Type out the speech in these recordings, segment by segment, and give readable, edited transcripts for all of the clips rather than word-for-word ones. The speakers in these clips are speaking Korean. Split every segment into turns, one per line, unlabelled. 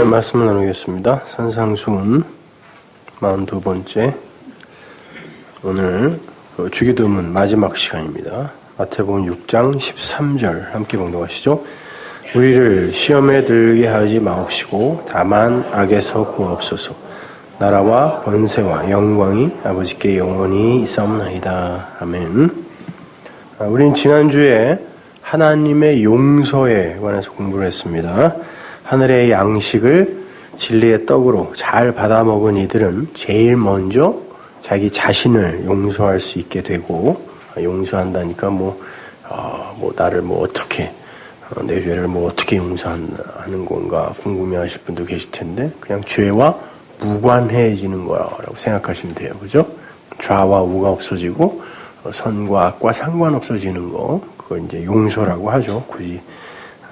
네, 말씀을 나누겠습니다. 산상수훈 42번째. 오늘 주기도문 마지막 시간입니다. 마태복음 6장 13절 함께 봉독하시죠. 우리를 시험에 들게 하지 마옵시고 다만 악에서 구하옵소서. 나라와 권세와 영광이 아버지께 영원히 있사옵나이다. 아멘. 우리는 지난주에 하나님의 용서에 관해서 공부를 했습니다. 하늘의 양식을 진리의 떡으로 잘 받아먹은 이들은 제일 먼저 자기 자신을 용서할 수 있게 되고, 용서한다니까 나를 어떻게, 내 죄를 어떻게 용서하는 건가 궁금해하실 분도 계실 텐데, 그냥 죄와 무관해지는 거라고 생각하시면 돼요. 그죠? 좌와 우가 없어지고, 선과 악과 상관없어지는 거, 그걸 이제 용서라고 하죠. 굳이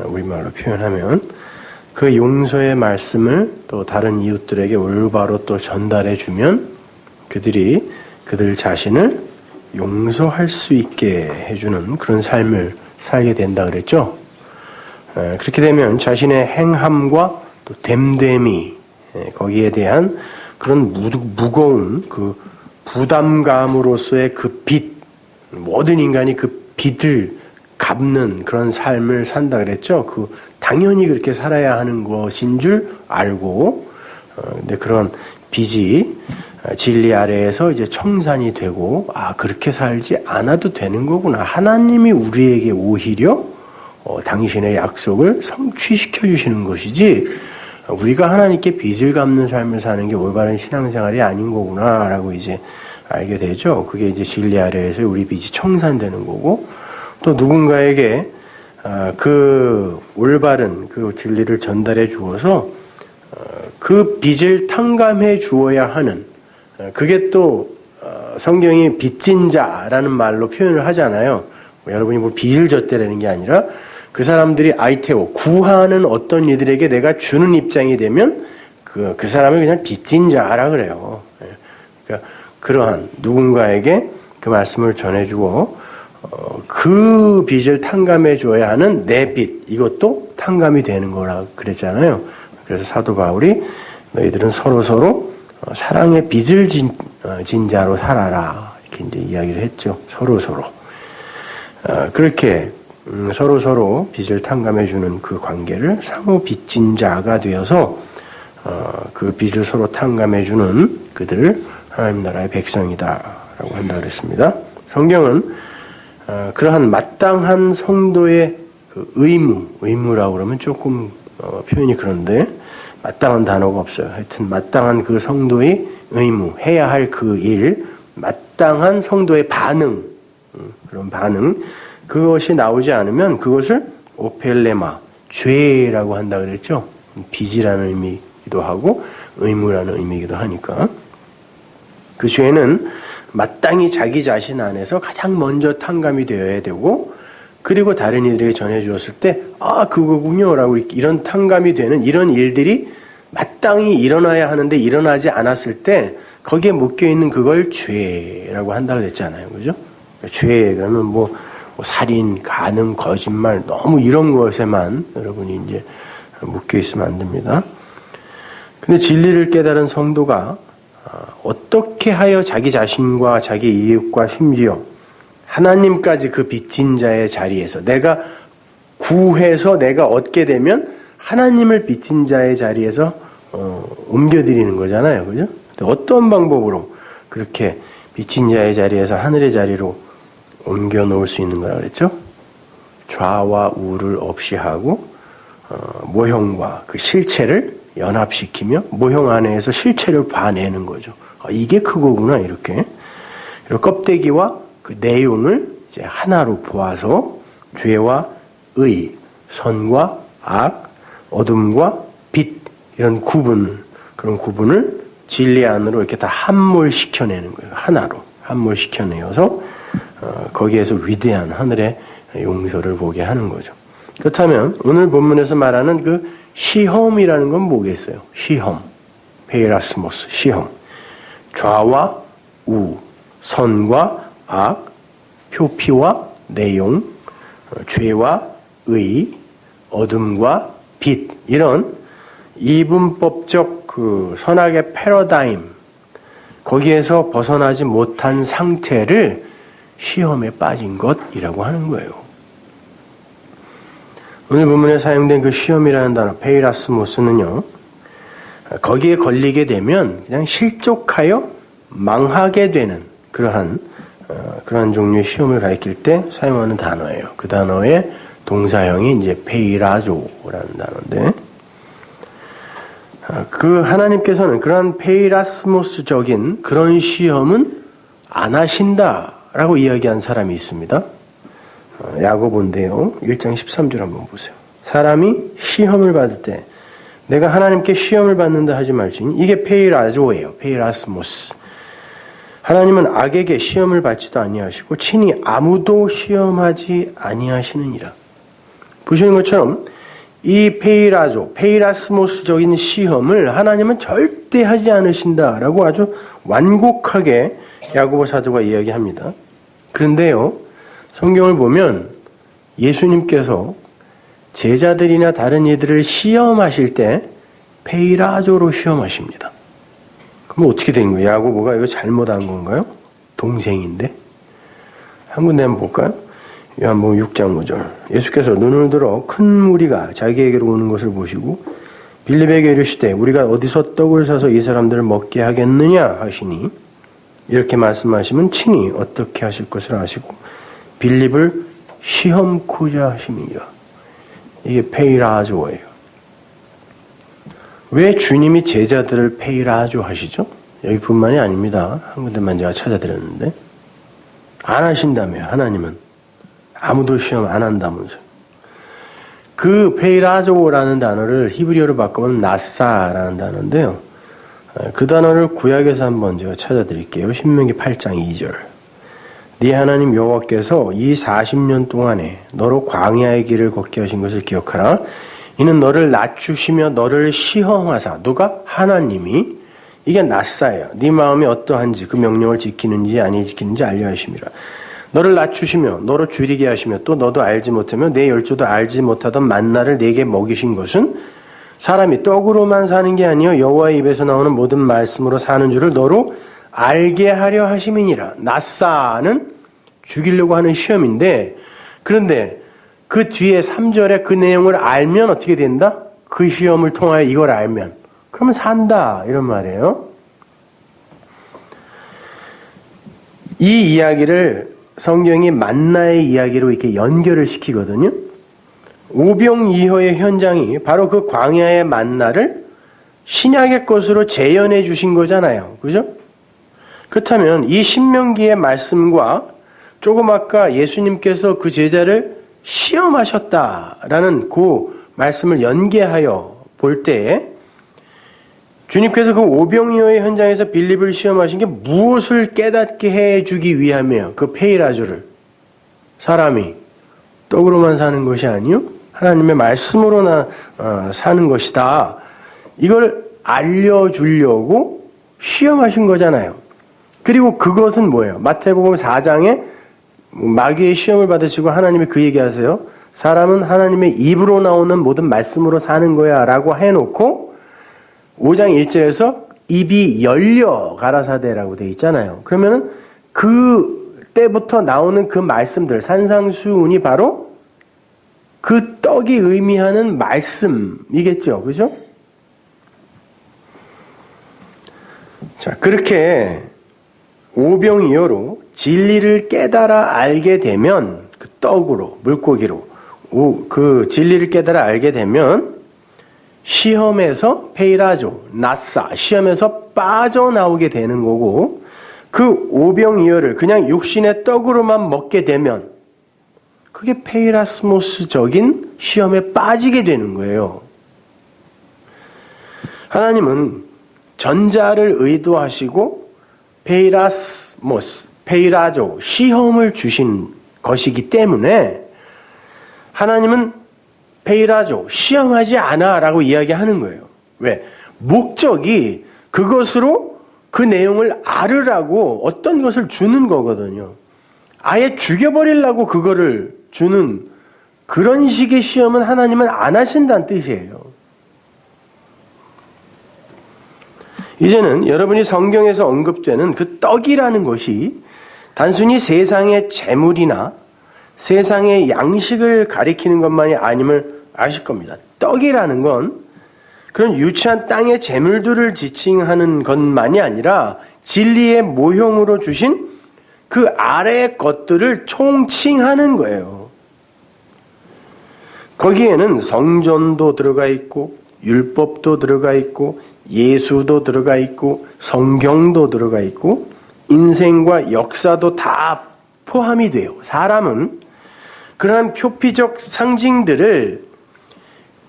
우리말로 표현하면. 그 용서의 말씀을 또 다른 이웃들에게 올바로 또 전달해주면 그들이 그들 자신을 용서할 수 있게 해주는 그런 삶을 살게 된다 그랬죠. 그렇게 되면 자신의 행함과 또 됨됨이, 거기에 대한 그런 무거운 그 부담감으로서의 그 빚, 모든 인간이 그 빚을 갚는 그런 삶을 산다 그랬죠. 당연히 그렇게 살아야 하는 것인 줄 알고, 근데 그런 빚이 진리 아래에서 이제 청산이 되고, 그렇게 살지 않아도 되는 거구나. 하나님이 우리에게 오히려 당신의 약속을 성취시켜 주시는 것이지, 우리가 하나님께 빚을 갚는 삶을 사는 게 올바른 신앙생활이 아닌 거구나라고 이제 알게 되죠. 그게 이제 진리 아래에서 우리 빚이 청산되는 거고, 또 누군가에게 그 올바른 그 진리를 전달해 주어서 그 빚을 탕감해 주어야 하는, 그게 또 성경이 빚진 자라는 말로 표현을 하잖아요. 여러분이 빚을 졌다라는 게 아니라 그 사람들이 아이테오, 구하는 어떤 이들에게 내가 주는 입장이 되면 그 사람을 그냥 빚진 자라 그래요. 그러니까 그러한 누군가에게 그 말씀을 전해주고 그 빚을 탕감해 줘야 하는 내 빚, 이것도 탕감이 되는 거라 그랬잖아요. 그래서 사도 바울이 너희들은 서로 사랑의 빚을 진 자로 살아라, 이렇게 이제 이야기를 했죠. 서로 그렇게 서로 빚을 탕감해 주는 그 관계를 상호 빚진 자가 되어서 그 빚을 서로 탕감해 주는 그들을 하나님 나라의 백성이다라고 한다 그랬습니다. 성경은 그러한 마땅한 성도의 그 의무라고 그러면 조금 표현이 그런데 마땅한 단어가 없어요. 하여튼 마땅한 그 성도의 의무, 해야 할 그 일, 마땅한 성도의 반응, 그런 반응, 그것이 나오지 않으면 그것을 오펠레마, 죄라고 한다 그랬죠. 빚이라는 의미이기도 하고 의무라는 의미이기도 하니까. 그 죄는 마땅히 자기 자신 안에서 가장 먼저 탕감이 되어야 되고, 그리고 다른 이들에게 전해주었을 때 그거군요 라고 이런 탕감이 되는 이런 일들이 마땅히 일어나야 하는데 일어나지 않았을 때 거기에 묶여있는 그걸 죄라고 한다 그랬잖아요. 그죠? 죄 그러면 살인, 간음, 거짓말, 너무 이런 것에만 여러분이 이제 묶여있으면 안 됩니다. 근데 진리를 깨달은 성도가 어떻게 하여 자기 자신과 자기 이웃과 심지어 하나님까지 그 빚진 자의 자리에서 내가 구해서 내가 얻게 되면 하나님을 빚진 자의 자리에서 옮겨드리는 거잖아요. 그죠? 어떤 방법으로 그렇게 빚진 자의 자리에서 하늘의 자리로 옮겨 놓을 수 있는 거라 그랬죠? 좌와 우를 없이 하고 모형과 그 실체를 연합시키며 모형 안에서 실체를 봐내는 거죠. 이게 그거구나, 이렇게. 그리고 껍데기와 그 내용을 이제 하나로 보아서 죄와 의, 선과 악, 어둠과 빛, 이런 그런 구분을 진리 안으로 이렇게 다 함몰시켜내는 거예요. 하나로 함몰시켜내어서 거기에서 위대한 하늘의 용서를 보게 하는 거죠. 그렇다면 오늘 본문에서 말하는 그 시험이라는 건 뭐겠어요? 시험, 페이라스모스, 시험. 좌와 우, 선과 악, 표피와 내용, 죄와 의, 어둠과 빛, 이런 이분법적 그 선악의 패러다임, 거기에서 벗어나지 못한 상태를 시험에 빠진 것이라고 하는 거예요. 오늘 본문에 사용된 그 시험이라는 단어, 페이라스모스는요, 거기에 걸리게 되면 그냥 실족하여 망하게 되는 그러한 종류의 시험을 가리킬 때 사용하는 단어예요. 그 단어의 동사형이 이제 페이라조라는 단어인데, 그 하나님께서는 그러한 페이라스모스적인 그런 시험은 안 하신다라고 이야기한 사람이 있습니다. 야고보인데요. 1장 13절 한번 보세요. 사람이 시험을 받을 때 내가 하나님께 시험을 받는다 하지 말지니 이게 페이라조예요. 페이라스모스. 하나님은 악에게 시험을 받지도 아니하시고 친히 아무도 시험하지 아니하시느니라. 보시는 것처럼 이 페이라조, 페이라스모스적인 시험을 하나님은 절대 하지 않으신다라고 아주 완곡하게 야고보 사도가 이야기합니다. 그런데요, 성경을 보면 예수님께서 제자들이나 다른 이들을 시험하실 때 페이라조로 시험하십니다. 그럼 어떻게 된 거예요? 야고보가 이거 잘못한 건가요? 동생인데? 한 군데 한번 볼까요? 요한복음 6장 5절. 예수께서 눈을 들어 큰 무리가 자기에게로 오는 것을 보시고 빌립에게 이르시되 우리가 어디서 떡을 사서 이 사람들을 먹게 하겠느냐 하시니, 이렇게 말씀하시면 친히 어떻게 하실 것을 아시고 빌립을 시험코자 하심이니라. 이게 페이라조예요. 왜 주님이 제자들을 페이라조 하시죠? 여기뿐만이 아닙니다. 한 군데만 제가 찾아드렸는데, 안 하신다며 하나님은. 아무도 시험 안 한다면서요. 그 페이라조라는 단어를 히브리어로 바꾸면 나사라는 단어인데요. 그 단어를 구약에서 한번 제가 찾아드릴게요. 신명기 8장 2절. 네 하나님 여호와께서 이 40년 동안에 너로 광야의 길을 걷게 하신 것을 기억하라. 이는 너를 낮추시며 너를 시험하사. 누가? 하나님이. 이게 나사예요. 네 마음이 어떠한지 그 명령을 지키는지 아니 지키는지 알려 하심이라. 너를 낮추시며 너로 줄이게 하시며 또 너도 알지 못하며 내 열조도 알지 못하던 만나를 내게 먹이신 것은 사람이 떡으로만 사는 게 아니요 여호와의 입에서 나오는 모든 말씀으로 사는 줄을 너로 알게 하려 하심이니라. 나사는 죽이려고 하는 시험인데, 그런데 그 뒤에 3절에 그 내용을 알면 어떻게 된다? 그 시험을 통하여 이걸 알면 그러면 산다, 이런 말이에요. 이 이야기를 성경이 만나의 이야기로 이렇게 연결을 시키거든요. 오병이어의 현장이 바로 그 광야의 만나를 신약의 것으로 재현해 주신 거잖아요. 그죠? 그렇다면 이 신명기의 말씀과 조금 아까 예수님께서 그 제자를 시험하셨다라는 그 말씀을 연계하여 볼 때에 주님께서 그 오병이어의 현장에서 빌립을 시험하신 게 무엇을 깨닫게 해주기 위함이에요? 그 페이라조를. 사람이 떡으로만 사는 것이 아니요 하나님의 말씀으로나 사는 것이다. 이걸 알려주려고 시험하신 거잖아요. 그리고 그것은 뭐예요? 마태복음 4장에 마귀의 시험을 받으시고 하나님이 그 얘기하세요. 사람은 하나님의 입으로 나오는 모든 말씀으로 사는 거야 라고 해놓고 5장 1절에서 입이 열려 가라사대라고 돼 있잖아요. 그러면은 그 때부터 나오는 그 말씀들, 산상수훈이 바로 그 떡이 의미하는 말씀이겠죠. 그죠? 자, 그렇게 오병이어로 진리를 깨달아 알게 되면 그 떡으로, 물고기로 그 진리를 깨달아 알게 되면 시험에서 페이라조, 나사, 시험에서 빠져나오게 되는 거고, 그 오병이어를 그냥 육신의 떡으로만 먹게 되면 그게 페이라스모스적인 시험에 빠지게 되는 거예요. 하나님은 전자를 의도하시고 페이라스모스, 페이라조, 시험을 주신 것이기 때문에 하나님은 페이라조, 시험하지 않아 라고 이야기하는 거예요. 왜? 목적이 그것으로 그 내용을 알으라고 어떤 것을 주는 거거든요. 아예 죽여버리려고 그거를 주는 그런 식의 시험은 하나님은 안 하신다는 뜻이에요. 이제는 여러분이 성경에서 언급되는 그 떡이라는 것이 단순히 세상의 재물이나 세상의 양식을 가리키는 것만이 아님을 아실 겁니다. 떡이라는 건 그런 유치한 땅의 재물들을 지칭하는 것만이 아니라 진리의 모형으로 주신 그 아래의 것들을 총칭하는 거예요. 거기에는 성전도 들어가 있고 율법도 들어가 있고 예수도 들어가 있고 성경도 들어가 있고 인생과 역사도 다 포함이 돼요. 사람은 그러한 표피적 상징들을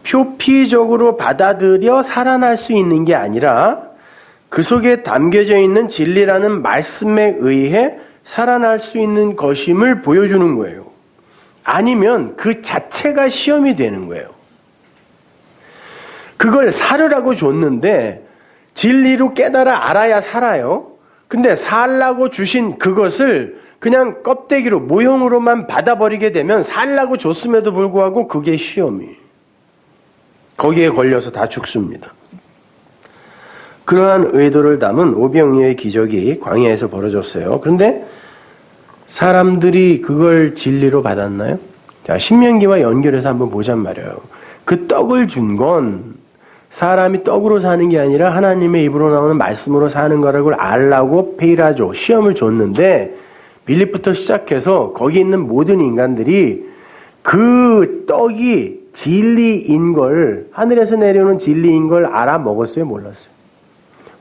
표피적으로 받아들여 살아날 수 있는 게 아니라 그 속에 담겨져 있는 진리라는 말씀에 의해 살아날 수 있는 것임을 보여주는 거예요. 아니면 그 자체가 시험이 되는 거예요. 그걸 살으라고 줬는데 진리로 깨달아 알아야 살아요. 근데 살라고 주신 그것을 그냥 껍데기로 모형으로만 받아버리게 되면 살라고 줬음에도 불구하고 그게 시험이에요. 거기에 걸려서 다 죽습니다. 그러한 의도를 담은 오병이어의 기적이 광야에서 벌어졌어요. 그런데 사람들이 그걸 진리로 받았나요? 자, 신명기와 연결해서 한번 보잔 말이에요. 그 떡을 준 건 사람이 떡으로 사는 게 아니라 하나님의 입으로 나오는 말씀으로 사는 거라고 알라고 페이라조, 시험을 줬는데 빌립부터 시작해서 거기 있는 모든 인간들이 그 떡이 진리인 걸, 하늘에서 내려오는 진리인 걸 알아 먹었어요? 몰랐어요?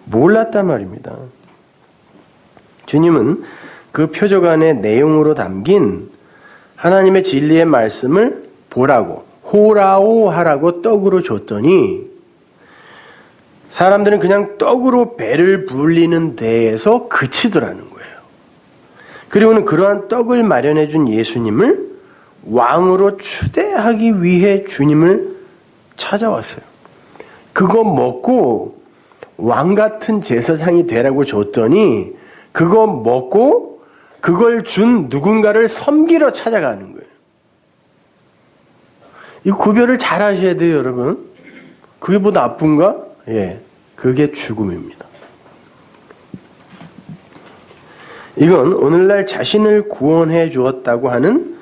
몰랐단 말입니다. 주님은 그 표적 안에 내용으로 담긴 하나님의 진리의 말씀을 보라고, 호라오 하라고 떡으로 줬더니 사람들은 그냥 떡으로 배를 불리는 데에서 그치더라는 거예요. 그리고는 그러한 떡을 마련해 준 예수님을 왕으로 추대하기 위해 주님을 찾아왔어요. 그거 먹고 왕 같은 제사장이 되라고 줬더니 그거 먹고 그걸 준 누군가를 섬기러 찾아가는 거예요. 이 구별을 잘 하셔야 돼요, 여러분. 그게 뭐 나쁜가? 예, 그게 죽음입니다. 이건 오늘날 자신을 구원해 주었다고 하는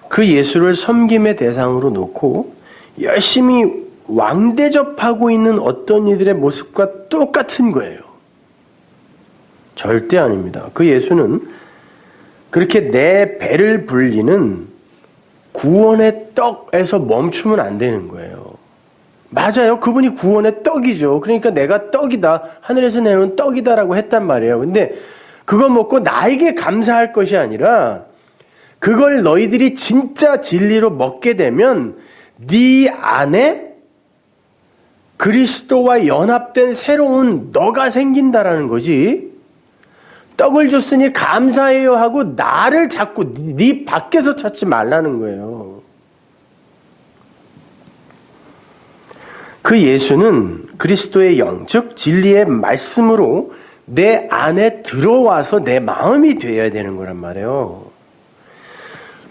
그 예수를 섬김의 대상으로 놓고 열심히 왕대접하고 있는 어떤 이들의 모습과 똑같은 거예요. 절대 아닙니다. 그 예수는 그렇게 내 배를 불리는 구원의 떡에서 멈추면 안 되는 거예요. 맞아요. 그분이 구원의 떡이죠. 그러니까 내가 떡이다. 하늘에서 내려온 떡이다라고 했단 말이에요. 근데 그거 먹고 나에게 감사할 것이 아니라 그걸 너희들이 진짜 진리로 먹게 되면 네 안에 그리스도와 연합된 새로운 너가 생긴다라는 거지. 떡을 줬으니 감사해요 하고 나를 자꾸 네 밖에서 찾지 말라는 거예요. 그 예수는 그리스도의 영, 즉 진리의 말씀으로 내 안에 들어와서 내 마음이 되어야 되는 거란 말이에요.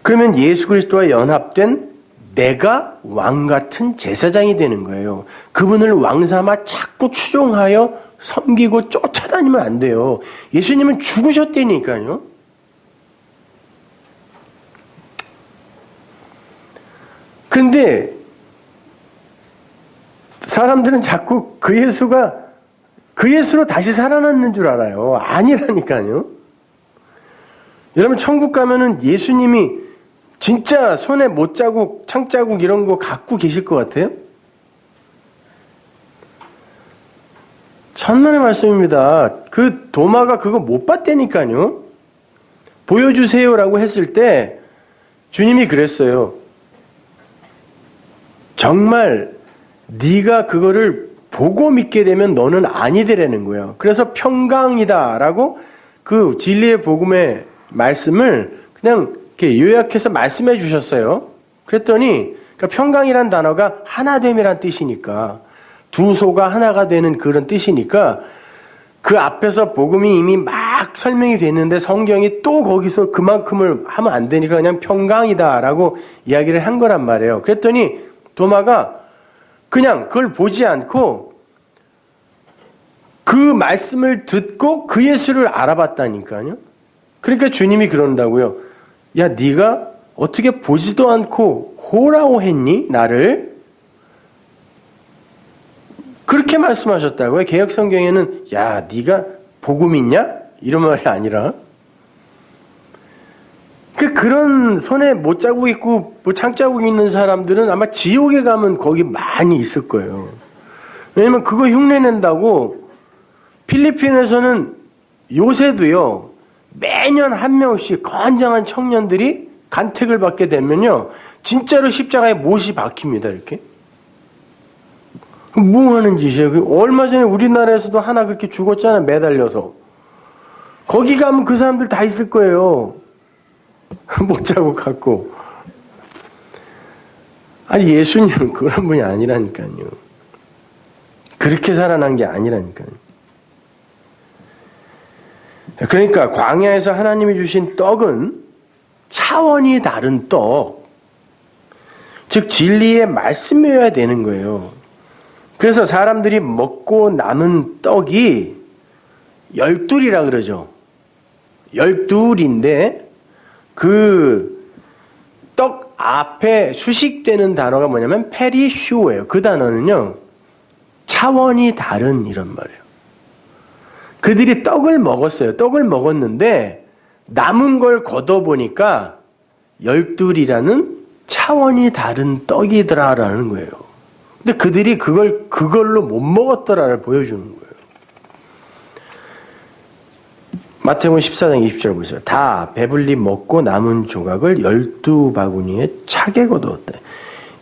그러면 예수 그리스도와 연합된 내가 왕 같은 제사장이 되는 거예요. 그분을 왕 삼아 자꾸 추종하여 섬기고 쫓아다니면 안 돼요. 예수님은 죽으셨다니까요. 그런데 사람들은 자꾸 그 예수가 그 예수로 다시 살아났는 줄 알아요. 아니라니까요. 여러분 천국 가면은 예수님이 진짜 손에 못자국, 창자국 이런 거 갖고 계실 것 같아요? 천만의 말씀입니다. 그 도마가 그거 못 봤다니까요. 보여주세요라고 했을 때 주님이 그랬어요. 정말 네가 그거를 보고 믿게 되면 너는 아니 되라는 거예요. 그래서 평강이다라고 그 진리의 복음의 말씀을 그냥 이렇게 요약해서 말씀해 주셨어요. 그랬더니 그러니까 평강이란 단어가 하나됨이란 뜻이니까 두 소가 하나가 되는 그런 뜻이니까 그 앞에서 복음이 이미 막 설명이 됐는데 성경이 또 거기서 그만큼을 하면 안 되니까 그냥 평강이다라고 이야기를 한 거란 말이에요. 그랬더니 도마가 그냥 그걸 보지 않고 그 말씀을 듣고 그 예수를 알아봤다니까요. 그러니까 주님이 그런다고요. 야, 네가 어떻게 보지도 않고 호라고 했니? 나를? 그렇게 말씀하셨다고요. 개역 성경에는 야, 네가 복음 있냐? 이런 말이 아니라 그런 손에 못자국 있고 뭐 창자국 있는 사람들은 아마 지옥에 가면 거기 많이 있을 거예요. 왜냐면 그거 흉내낸다고 필리핀에서는 요새도요, 매년 한 명씩 건장한 청년들이 간택을 받게 되면요, 진짜로 십자가에 못이 박힙니다, 이렇게. 뭐 하는 짓이에요? 얼마 전에 우리나라에서도 하나 그렇게 죽었잖아요, 매달려서. 거기 가면 그 사람들 다 있을 거예요. 못자국 갖고. 아니, 예수님은 그런 분이 아니라니까요. 그렇게 살아난 게 아니라니까요. 그러니까 광야에서 하나님이 주신 떡은 차원이 다른 떡, 즉 진리의 말씀이어야 되는 거예요. 그래서 사람들이 먹고 남은 떡이 12이라 그러죠. 12인데 그 떡 앞에 수식되는 단어가 뭐냐면 페리슈예요. 그 단어는요, 차원이 다른 이런 말이에요. 그들이 떡을 먹었어요. 떡을 먹었는데 남은 걸 걷어보니까 12이라는 차원이 다른 떡이더라라는 거예요. 근데 그들이 그걸로 못 먹었더라를 보여주는 거예요. 마태복음 14장 20절 보세요. 다 배불리 먹고 남은 조각을 12바구니에 차게 거두었대.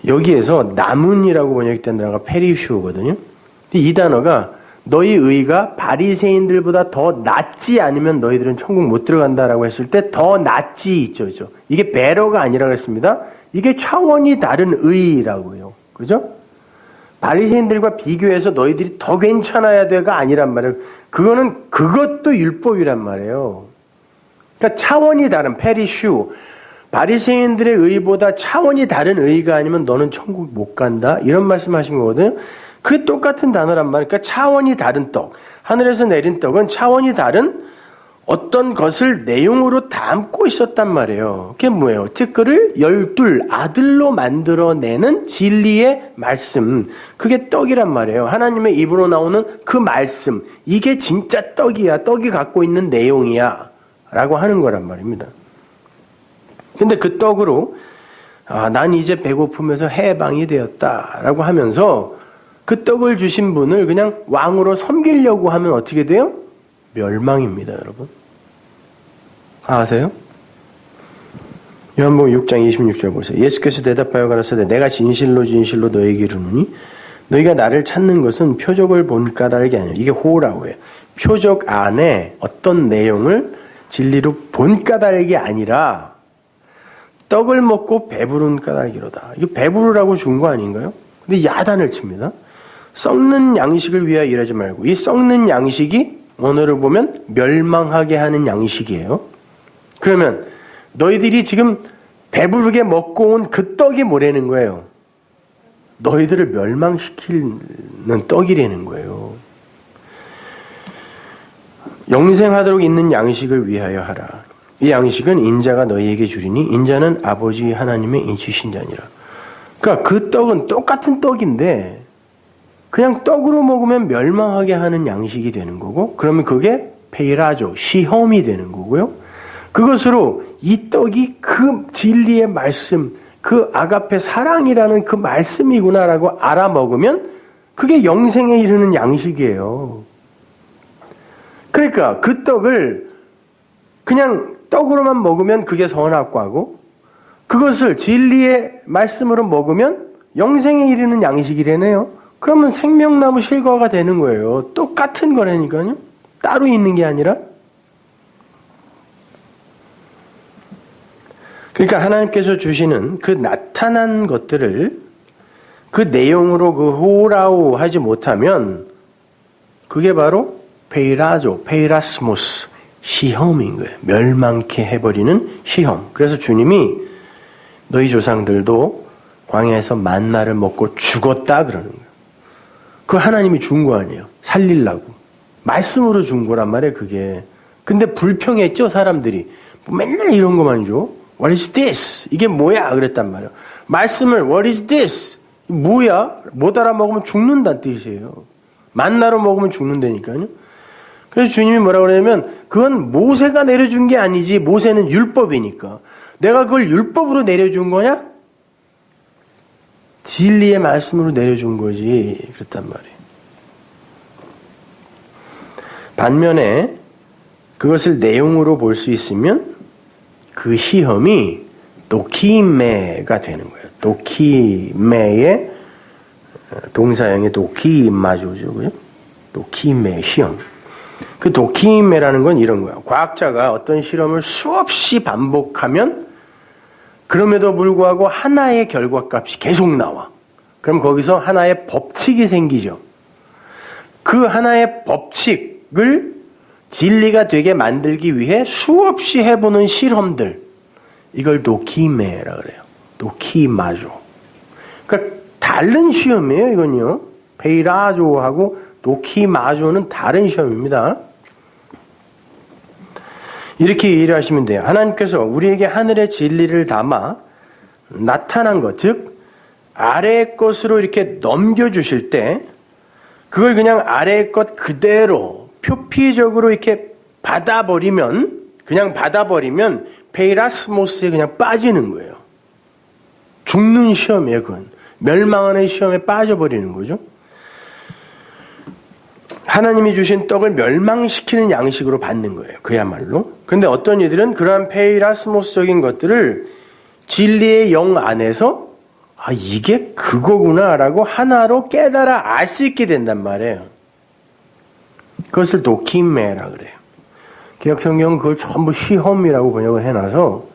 여기에서 남은이라고 번역된 단어가 페리슈거든요. 근데 이 단어가 너희 의가 바리새인들보다 더 낫지 않으면 너희들은 천국 못 들어간다라고 했을 때 더 낫지 있죠. 이게 베러가 아니라고 했습니다. 이게 차원이 다른 의라고요. 그죠? 바리새인들과 비교해서 너희들이 더 괜찮아야 돼가 아니란 말이에요. 그것도 율법이란 말이에요. 그러니까 차원이 다른 페리슈, 바리새인들의 의보다 차원이 다른 의가 아니면 너는 천국 못 간다. 이런 말씀하신 거거든요. 그게 똑같은 단어란 말이에요. 그러니까 차원이 다른 떡, 하늘에서 내린 떡은 차원이 다른 어떤 것을 내용으로 담고 있었단 말이에요. 그게 뭐예요? 특글을 12 아들로 만들어내는 진리의 말씀, 그게 떡이란 말이에요. 하나님의 입으로 나오는 그 말씀, 이게 진짜 떡이야. 떡이 갖고 있는 내용이야 라고 하는 거란 말입니다. 근데 그 떡으로 난 이제 배고픔에서 해방이 되었다 라고 하면서 그 떡을 주신 분을 그냥 왕으로 섬기려고 하면 어떻게 돼요? 멸망입니다, 여러분. 아세요? 요한복음 6장 26절 보세요. 예수께서 대답하여 가라사대 내가 진실로 진실로 너에게 이르노니 너희가 나를 찾는 것은 표적을 본 까닭이 아니라, 이게 호라고 해요. 표적 안에 어떤 내용을 진리로 본 까닭이 아니라 떡을 먹고 배부른 까닭이로다. 이거 배부르라고 준 거 아닌가요? 근데 야단을 칩니다. 썩는 양식을 위하여 일하지 말고, 이 썩는 양식이 언어를 보면 멸망하게 하는 양식이에요. 그러면 너희들이 지금 배부르게 먹고 온 그 떡이 뭐라는 거예요? 너희들을 멸망시키는 떡이라는 거예요. 영생하도록 있는 양식을 위하여 하라. 이 양식은 인자가 너희에게 주리니 인자는 아버지 하나님의 인치신 자니라. 그러니까 그 떡은 똑같은 떡인데 그냥 떡으로 먹으면 멸망하게 하는 양식이 되는 거고, 그러면 그게 페이라조, 시험이 되는 거고요. 그것으로 이 떡이 그 진리의 말씀, 그 아가페 사랑이라는 그 말씀이구나라고 알아먹으면 그게 영생에 이르는 양식이에요. 그러니까 그 떡을 그냥 떡으로만 먹으면 그게 선악과고, 그것을 진리의 말씀으로 먹으면 영생에 이르는 양식이라네요. 그러면 생명나무 실과가 되는 거예요. 똑같은 거라니까요. 따로 있는 게 아니라. 그러니까 하나님께서 주시는 그 나타난 것들을 그 내용으로 그 호라오 하지 못하면 그게 바로 페이라조, 페이라스모스, 시험인 거예요. 멸망케 해버리는 시험. 그래서 주님이 너희 조상들도 광야에서 만나를 먹고 죽었다 그러는 거예요. 그거 하나님이 준 거 아니에요. 살리려고. 말씀으로 준 거란 말이에요, 그게. 근데 불평했죠, 사람들이. 맨날 이런 것만 줘. What is this? 이게 뭐야? 그랬단 말이에요. 말씀을 What is this? 뭐야? 못 알아먹으면 죽는다는 뜻이에요. 만나로 먹으면 죽는다니까요. 그래서 주님이 뭐라고 그러냐면 그건 모세가 내려준 게 아니지. 모세는 율법이니까. 내가 그걸 율법으로 내려준 거냐? 진리의 말씀으로 내려준 거지. 그랬단 말이에요. 반면에 그것을 내용으로 볼 수 있으면 그 시험이 도키메가 되는 거예요. 도키메의 동사형의 도키마조죠. 그죠? 도키메 시험. 그 도키메라는 건 이런 거예요. 과학자가 어떤 실험을 수없이 반복하면 그럼에도 불구하고 하나의 결과값이 계속 나와. 그럼 거기서 하나의 법칙이 생기죠. 그 하나의 법칙을 진리가 되게 만들기 위해 수없이 해보는 실험들, 이걸 도키메라 그래요. 도키마조. 그러니까 다른 시험이에요, 이건요. 페이라조하고 도키마조는 다른 시험입니다. 이렇게 이해를 하시면 돼요. 하나님께서 우리에게 하늘의 진리를 담아 나타난 것, 즉 아래의 것으로 이렇게 넘겨주실 때 그걸 그냥 아래의 것 그대로 표피적으로 이렇게 그냥 받아버리면 페이라스모스에 그냥 빠지는 거예요. 죽는 시험이에요, 그건. 멸망하는 시험에 빠져버리는 거죠. 하나님이 주신 떡을 멸망시키는 양식으로 받는 거예요. 그야말로. 그런데 어떤 이들은 그러한 페이라스모스적인 것들을 진리의 영 안에서 이게 그거구나라고 하나로 깨달아 알 수 있게 된단 말이에요. 그것을 도키메라 그래요. 개역성경은 그걸 전부 시험이라고 번역을 해놔서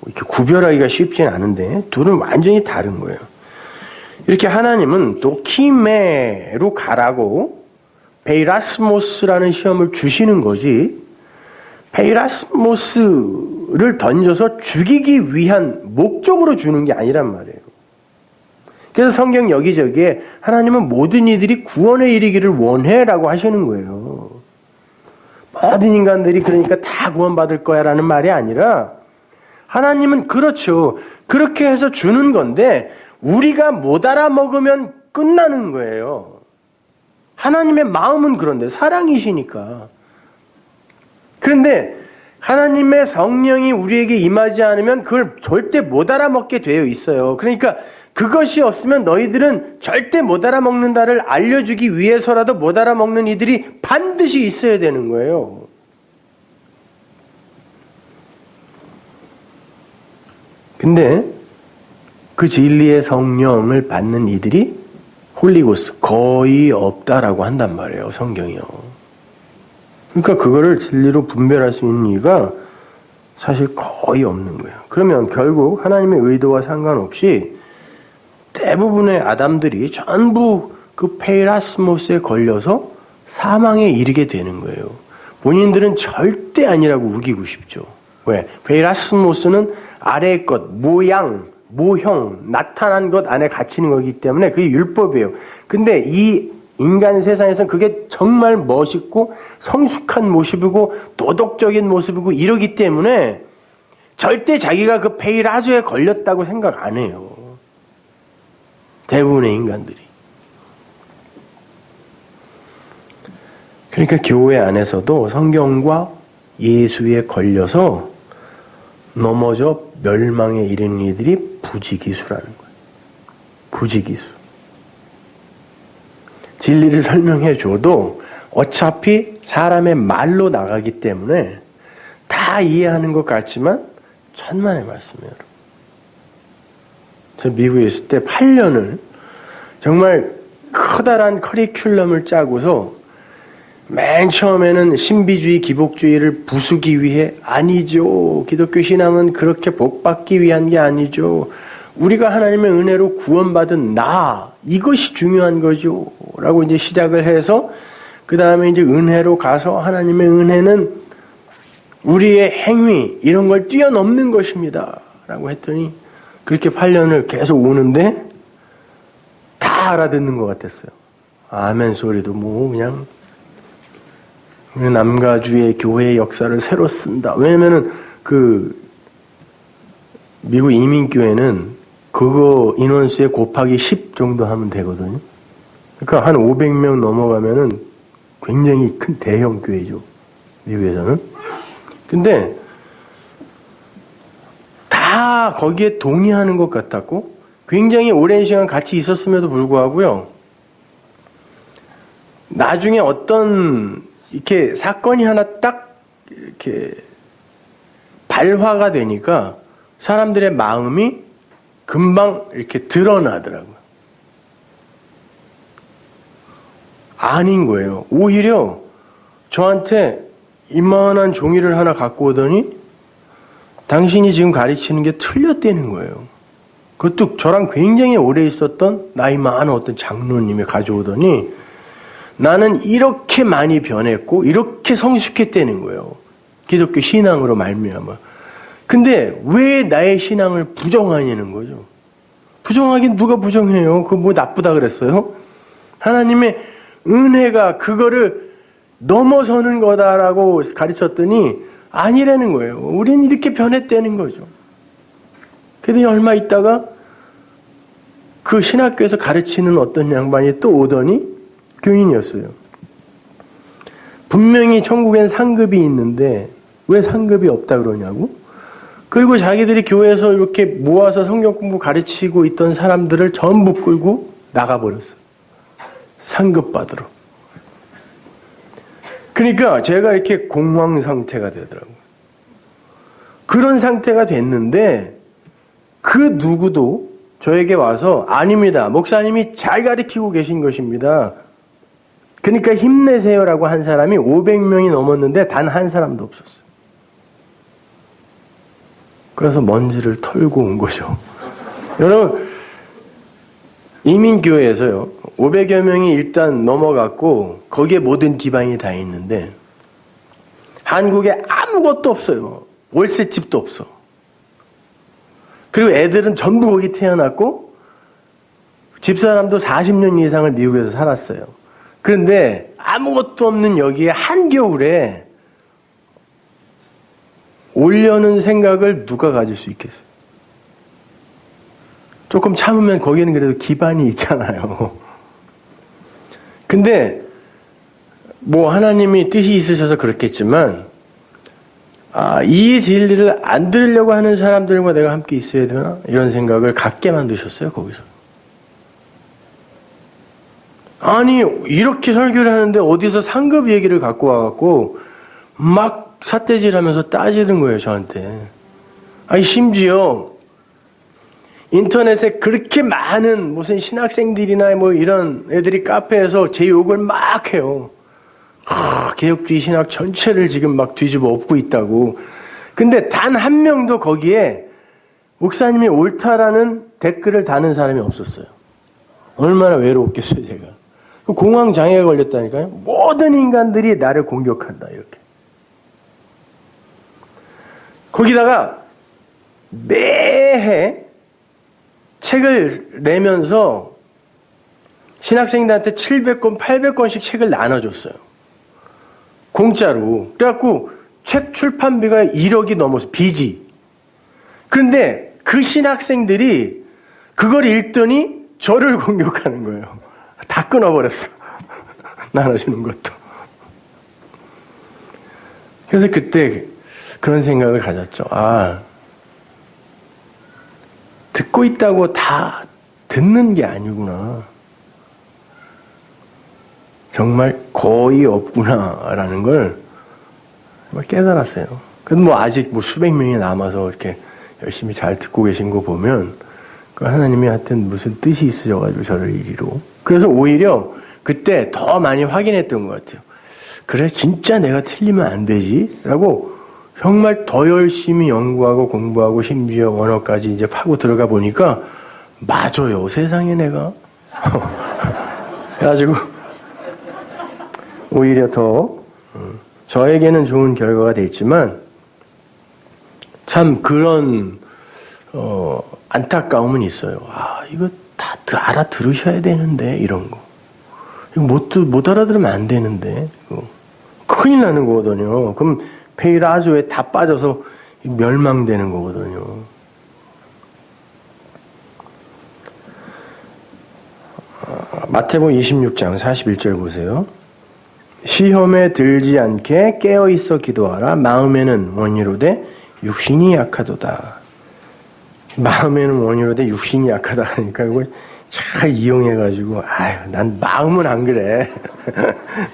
이렇게 구별하기가 쉽진 않은데 둘은 완전히 다른 거예요. 이렇게 하나님은 도키메로 가라고 페이라스모스라는 시험을 주시는 거지, 페이라스모스를 던져서 죽이기 위한 목적으로 주는 게 아니란 말이에요. 그래서 성경 여기저기에 하나님은 모든 이들이 구원에 이르기를 원해라고 하시는 거예요. 모든 인간들이 그러니까 다 구원받을 거야 라는 말이 아니라 하나님은 그렇죠. 그렇게 해서 주는 건데 우리가 못 알아먹으면 끝나는 거예요. 하나님의 마음은 그런데 사랑이시니까. 그런데 하나님의 성령이 우리에게 임하지 않으면 그걸 절대 못 알아먹게 되어 있어요. 그러니까 그것이 없으면 너희들은 절대 못 알아먹는다를 알려주기 위해서라도 못 알아먹는 이들이 반드시 있어야 되는 거예요. 근데 그 진리의 성령을 받는 이들이 홀리고스 거의 없다라고 한단 말이에요, 성경이요. 그러니까 그거를 진리로 분별할 수 있는 이유가 사실 거의 없는 거예요. 그러면 결국 하나님의 의도와 상관없이 대부분의 아담들이 전부 그 페이라스모스에 걸려서 사망에 이르게 되는 거예요. 본인들은 절대 아니라고 우기고 싶죠. 왜? 페이라스모스는 아래의 것, 모형, 나타난 것 안에 갇히는 거기 때문에 그게 율법이에요. 근데 이 인간 세상에서는 그게 정말 멋있고 성숙한 모습이고 도덕적인 모습이고 이러기 때문에 절대 자기가 그 페이라조에 걸렸다고 생각 안 해요. 대부분의 인간들이. 그러니까 교회 안에서도 성경과 예수에 걸려서 넘어져 멸망에 이르는 이들이 부지기수라는 거예요. 부지기수. 진리를 설명해 줘도 어차피 사람의 말로 나가기 때문에 다 이해하는 것 같지만 천만의 말씀이에요. 저 미국에 있을 때 8년을 정말 커다란 커리큘럼을 짜고서 맨 처음에는 신비주의, 기복주의를 부수기 위해 아니죠. 기독교 신앙은 그렇게 복받기 위한 게 아니죠. 우리가 하나님의 은혜로 구원받은 이것이 중요한 거죠. 라고 이제 시작을 해서 그 다음에 이제 은혜로 가서 하나님의 은혜는 우리의 행위 이런 걸 뛰어넘는 것입니다. 라고 했더니 그렇게 8년을 계속 우는데 다 알아듣는 것 같았어요. 아멘 소리도 뭐 그냥 남가주의 교회의 역사를 새로 쓴다. 왜냐면은 미국 이민교회는 그거 인원수에 곱하기 10 정도 하면 되거든요. 그러니까 한 500명 넘어가면은 굉장히 큰 대형 교회죠. 미국에서는. 근데 다 거기에 동의하는 것 같았고 굉장히 오랜 시간 같이 있었음에도 불구하고요. 나중에 어떤 이렇게 사건이 하나 딱 이렇게 발화가 되니까 사람들의 마음이 금방 이렇게 드러나더라고요. 아닌 거예요. 오히려 저한테 이만한 종이를 하나 갖고 오더니 당신이 지금 가르치는 게 틀렸다는 거예요. 그것도 저랑 굉장히 오래 있었던 나이 많은 어떤 장로님이 가져오더니 나는 이렇게 많이 변했고 이렇게 성숙했다는 거예요. 기독교 신앙으로 말미암아. 근데 왜 나의 신앙을 부정하냐는 거죠. 부정하긴 누가 부정해요. 그거 뭐 나쁘다 그랬어요? 하나님의 은혜가 그거를 넘어서는 거다라고 가르쳤더니 아니라는 거예요. 우린 이렇게 변했다는 거죠. 그랬더니 얼마 있다가 그 신학교에서 가르치는 어떤 양반이 또 오더니 교인이었어요. 분명히 천국엔 상급이 있는데 왜 상급이 없다 그러냐고? 그리고 자기들이 교회에서 이렇게 모아서 성경 공부 가르치고 있던 사람들을 전부 끌고 나가버렸어요. 상급 받으러. 그러니까 제가 이렇게 공황 상태가 되더라고요. 그런 상태가 됐는데 그 누구도 저에게 와서 아닙니다. 목사님이 잘 가르치고 계신 것입니다. 그러니까 힘내세요라고 한 사람이 500명이 넘었는데 단 한 사람도 없었어요. 그래서 먼지를 털고 온 거죠. 여러분, 이민교회에서요, 500여 명이 일단 넘어갔고, 거기에 모든 기반이 다 있는데, 한국에 아무것도 없어요. 월세집도 없어. 그리고 애들은 전부 거기 태어났고, 집사람도 40년 이상을 미국에서 살았어요. 그런데 아무것도 없는 여기에 한겨울에 오려는 생각을 누가 가질 수 있겠어요? 조금 참으면 거기는 그래도 기반이 있잖아요. 근데 뭐 하나님이 뜻이 있으셔서 그렇겠지만 이 진리를 안 들으려고 하는 사람들과 내가 함께 있어야 되나? 이런 생각을 갖게 만드셨어요, 거기서. 아니 이렇게 설교를 하는데 어디서 상급 얘기를 갖고 와갖고 막 삿대질하면서 따지는 거예요, 저한테. 아니 심지어 인터넷에 그렇게 많은 무슨 신학생들이나 뭐 이런 애들이 카페에서 제 욕을 막 해요. 개혁주의 신학 전체를 지금 막 뒤집어 엎고 있다고. 근데 단 한 명도 거기에 목사님이 옳다라는 댓글을 다는 사람이 없었어요. 얼마나 외로웠겠어요, 제가. 공황장애가 걸렸다니까요. 모든 인간들이 나를 공격한다, 이렇게. 거기다가 매해 책을 내면서 신학생들한테 700권, 800권씩 책을 나눠줬어요. 공짜로. 그래갖고 책 출판비가 1억이 넘어서 빚이. 그런데 그 신학생들이 그걸 읽더니 저를 공격하는 거예요. 다 끊어버렸어. 나눠주는 것도. 그래서 그때 그런 생각을 가졌죠. 듣고 있다고 다 듣는 게 아니구나. 정말 거의 없구나라는 걸 깨달았어요. 그래도 뭐 아직 뭐 수백 명이 남아서 이렇게 열심히 잘 듣고 계신 거 보면 하나님이 하여튼 무슨 뜻이 있으셔가지고 저를 이리로. 그래서 오히려 그때 더 많이 확인했던 것 같아요. 그래, 진짜 내가 틀리면 안 되지? 라고 정말 더 열심히 연구하고 공부하고 심지어 원어까지 이제 파고 들어가 보니까 맞아요, 세상에 내가. 그래가지고 오히려 더 저에게는 좋은 결과가 됐지만 참 그런 안타까움은 있어요. 이거 다 알아들으셔야 되는데 이런 거. 이거 못 알아들으면 안 되는데. 큰일 나는 거거든요. 그럼 페이라조에 다 빠져서 멸망되는 거거든요. 마태복음 26장 41절 보세요. 시험에 들지 않게 깨어있어 기도하라. 마음에는 원이로되 육신이 약하도다. 마음에는 원이로되 육신이 약하다 그러니까 이걸 잘 이용해가지고 아유 난 마음은 안 그래.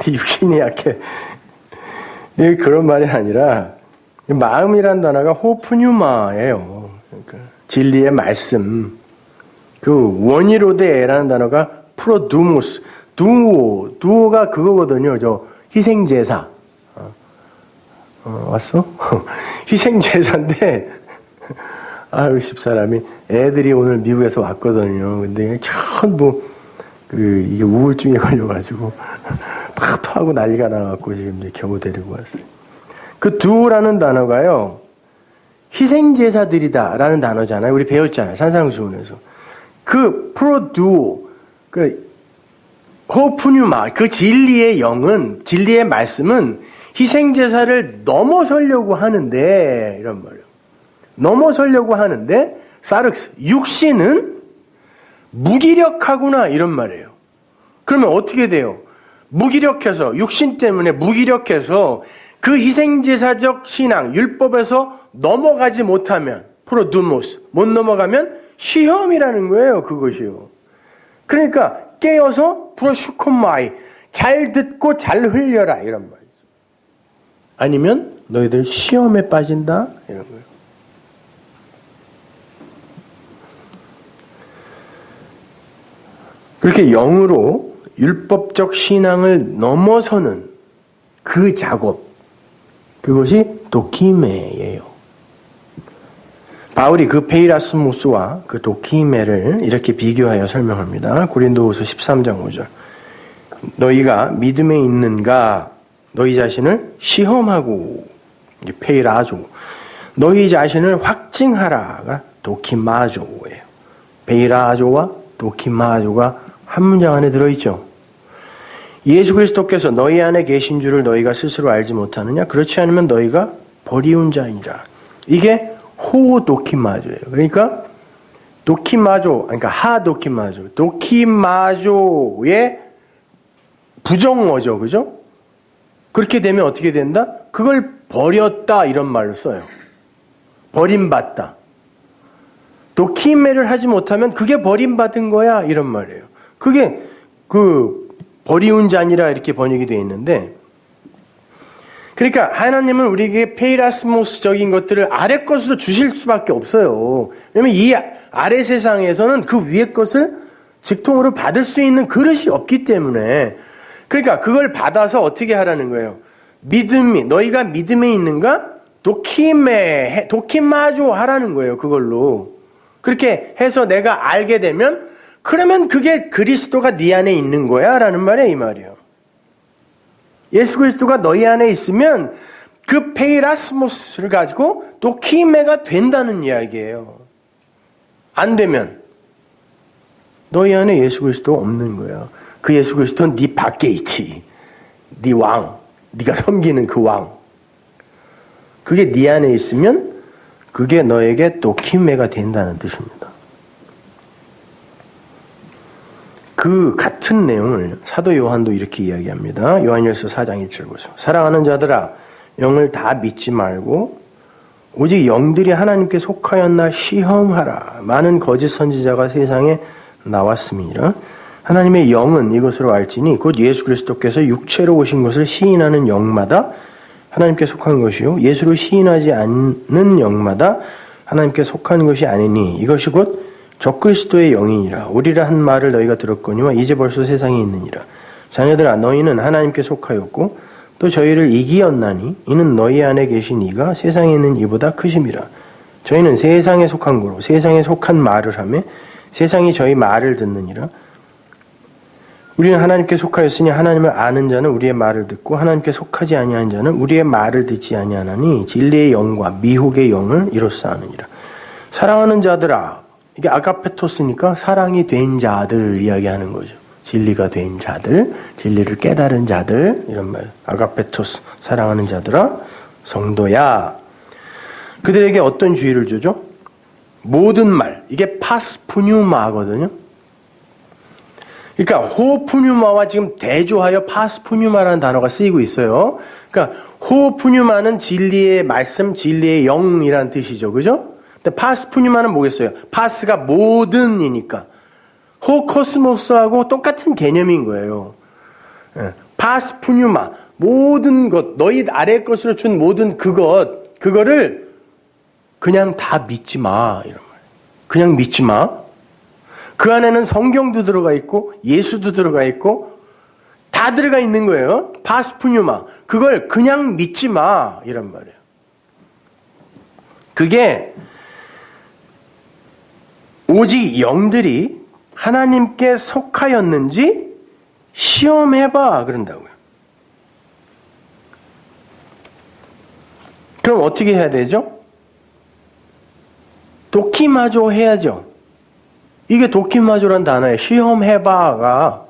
육신이 약해. 그런 말이 아니라 마음이란 단어가 호프뉴마예요. 그러니까 진리의 말씀. 그 원이로데라는 단어가 프로두모스. 두오가 그거거든요. 저 희생제사. 왔어? 희생제사인데 아유 집사람이 애들이 오늘 미국에서 왔거든요. 근데 전부 이게 우울증에 걸려가지고 다 토하고 난리가 나갖고 지금 이제 겨우 데리고 왔어요. 그 두오라는 단어가요 희생제사들이다라는 단어잖아요. 우리 배웠잖아요. 산상수훈에서. 그 프로두오 호프뉴마 그 진리의 영은 진리의 말씀은 희생제사를 넘어서려고 하는데 이런 말이에요. 넘어서려고 하는데 사륵스 육신은 무기력하구나 이런 말이에요. 그러면 어떻게 돼요? 무기력해서 육신 때문에 무기력해서 그 희생제사적 신앙 율법에서 넘어가지 못하면 프로두모스 못 넘어가면 시험이라는 거예요. 그것이요. 그러니까 깨어서 프로슈코마이 잘 듣고 잘 흘려라 이런 말이죠. 아니면 너희들 시험에 빠진다 이런 거예요. 그렇게 영으로 율법적 신앙을 넘어서는 그 작업 그것이 도키메예요. 바울이 그 페이라스모스와 그 도키메를 이렇게 비교하여 설명합니다. 고린도후서 13장 5절. 너희가 믿음에 있는가? 너희 자신을 시험하고 이게 페이라조. 너희 자신을 확증하라가 도키마조예요. 페이라조와 도키마조가 한 문장 안에 들어있죠. 예수 그리스도께서 너희 안에 계신 줄을 너희가 스스로 알지 못하느냐? 그렇지 않으면 너희가 버리운 자이니라. 이게 호도키마조예요. 그러니까 도키마조, 그러니까 하도키마조, 도키마조의 부정어죠, 그죠? 그렇게 되면 어떻게 된다? 그걸 버렸다 이런 말로 써요. 버림받다. 도키메를 하지 못하면 그게 버림받은 거야 이런 말이에요. 그게 버리운 자니라 이렇게 번역이 되어 있는데. 그러니까 하나님은 우리에게 페이라스모스적인 것들을 아래 것으로 주실 수밖에 없어요. 왜냐하면 이 아래 세상에서는 그 위의 것을 직통으로 받을 수 있는 그릇이 없기 때문에 그러니까 그걸 받아서 어떻게 하라는 거예요. 너희가 믿음에 있는가? 도키마조 하라는 거예요. 그걸로. 그렇게 해서 내가 알게 되면 그러면 그게 그리스도가 네 안에 있는 거야 라는 말이에요. 이 말이에요. 예수 그리스도가 너희 안에 있으면 그 페이라스모스를 가지고 도키메가 된다는 이야기예요. 안 되면 너희 안에 예수 그리스도 없는 거야. 그 예수 그리스도는 네 밖에 있지. 네 왕, 네가 섬기는 그 왕. 그게 네 안에 있으면 그게 너에게 도키메가 된다는 뜻입니다. 그 같은 내용을 사도 요한도 이렇게 이야기합니다. 요한일서 4장 1절 보세요. 사랑하는 자들아 영을 다 믿지 말고 오직 영들이 하나님께 속하였나 시험하라. 많은 거짓 선지자가 세상에 나왔음이니라. 하나님의 영은 이것으로 알지니 곧 예수 그리스도께서 육체로 오신 것을 시인하는 영마다 하나님께 속한 것이요 예수를 시인하지 않는 영마다 하나님께 속한 것이 아니니 이것이 곧 적그리스도의 영이니라. 오리라 한 말을 너희가 들었거니와 이제 벌써 세상에 있느니라. 자녀들아 너희는 하나님께 속하였고 또 저희를 이기었나니 이는 너희 안에 계신 이가 세상에 있는 이보다 크심이라. 저희는 세상에 속한 거로 세상에 속한 말을 하며 세상이 저희 말을 듣느니라. 우리는 하나님께 속하였으니 하나님을 아는 자는 우리의 말을 듣고 하나님께 속하지 아니한 자는 우리의 말을 듣지 아니하나니 진리의 영과 미혹의 영을 이로써 아느니라. 사랑하는 자들아 이게 아가페토스니까 사랑이 된 자들 이야기하는 거죠. 진리가 된 자들, 진리를 깨달은 자들, 이런 말. 아가페토스, 사랑하는 자들아, 성도야. 그들에게 어떤 주의를 주죠? 모든 말. 이게 파스푸뉴마거든요. 그러니까 호푸뉴마와 지금 대조하여 파스푸뉴마라는 단어가 쓰이고 있어요. 그러니까 호푸뉴마는 진리의 말씀, 진리의 영이라는 뜻이죠. 그죠? 근데 파스푸뉴마는 뭐겠어요? 파스가 모든이니까. 호코스모스하고 똑같은 개념인 거예요. 파스푸뉴마, 모든 것, 너희 아래 것으로 준 모든 그거를 그냥 다 믿지 마. 이런 말. 그냥 믿지 마. 그 안에는 성경도 들어가 있고 예수도 들어가 있고 다 들어가 있는 거예요. 파스푸뉴마. 그걸 그냥 믿지 마. 이란 말이에요. 그게 오직 영들이 하나님께 속하였는지 시험해봐. 그런다고요. 그럼 어떻게 해야 되죠? 도키마조 해야죠. 이게 도키마조란 단어예요. 시험해봐가.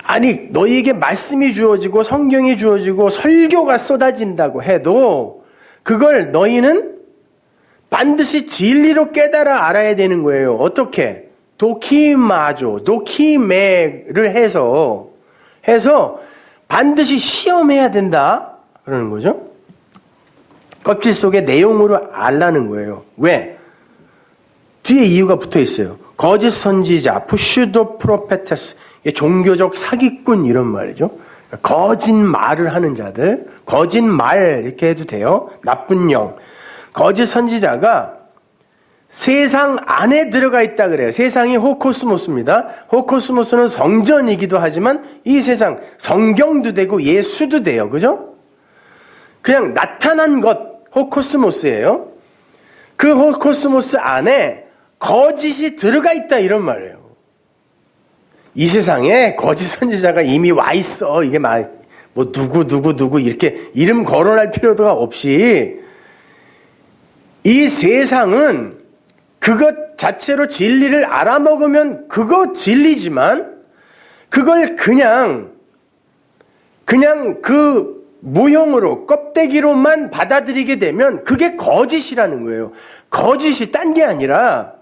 아니, 너희에게 말씀이 주어지고 성경이 주어지고 설교가 쏟아진다고 해도 그걸 너희는 반드시 진리로 깨달아 알아야 되는 거예요. 어떻게? 도키마조, 도키메를 해서 반드시 시험해야 된다. 그러는 거죠. 껍질 속의 내용으로 알라는 거예요. 왜? 뒤에 이유가 붙어 있어요. 거짓 선지자, 푸슈도 프로페테스, 종교적 사기꾼 이런 말이죠. 거짓말을 하는 자들, 거짓말 이렇게 해도 돼요. 나쁜 영. 거짓 선지자가 세상 안에 들어가 있다 그래요. 세상이 호코스모스입니다. 호코스모스는 성전이기도 하지만 이 세상 성경도 되고 예수도 돼요. 그죠? 그냥 나타난 것 호코스모스예요. 그 호코스모스 안에 거짓이 들어가 있다 이런 말이에요. 이 세상에 거짓 선지자가 이미 와 있어. 이게 뭐 누구 이렇게 이름 거론할 필요가 없이 이 세상은 그것 자체로 진리를 알아먹으면 그거 진리지만 그걸 그냥 그 모형으로 껍데기로만 받아들이게 되면 그게 거짓이라는 거예요. 거짓이 딴 게 아니라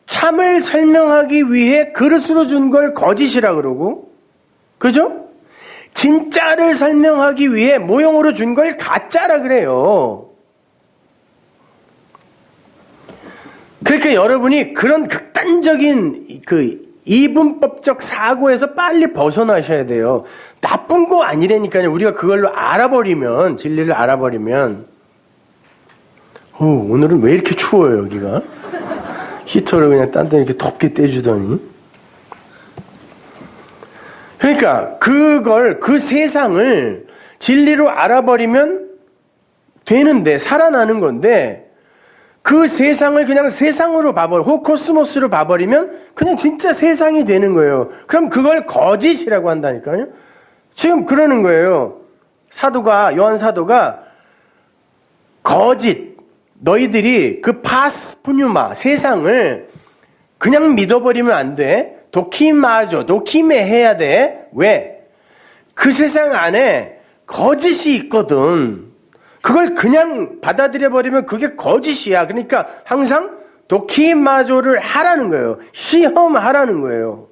참을 설명하기 위해 그릇으로 준 걸 거짓이라 그러고, 그죠? 진짜를 설명하기 위해 모형으로 준 걸 가짜라 그래요. 그러니까 여러분이 그런 극단적인 이분법적 사고에서 빨리 벗어나셔야 돼요. 나쁜 거 아니라니까요. 우리가 그걸로 알아버리면, 진리를 알아버리면, 오늘은 왜 이렇게 추워요, 여기가? 히터를 그냥 딴 데 이렇게 덥게 떼주더니. 그러니까 그 세상을 진리로 알아버리면 되는데, 살아나는 건데, 그 세상을 그냥 세상으로 호코스모스로 봐버리면 그냥 진짜 세상이 되는 거예요. 그럼 그걸 거짓이라고 한다니까요. 지금 그러는 거예요. 요한 사도가 거짓, 너희들이 그 파스푸뉴마, 세상을 그냥 믿어버리면 안 돼. 도키메 해야 돼. 왜? 그 세상 안에 거짓이 있거든. 그걸 그냥 받아들여버리면 그게 거짓이야. 그러니까 항상 도키마조를 하라는 거예요. 시험하라는 거예요.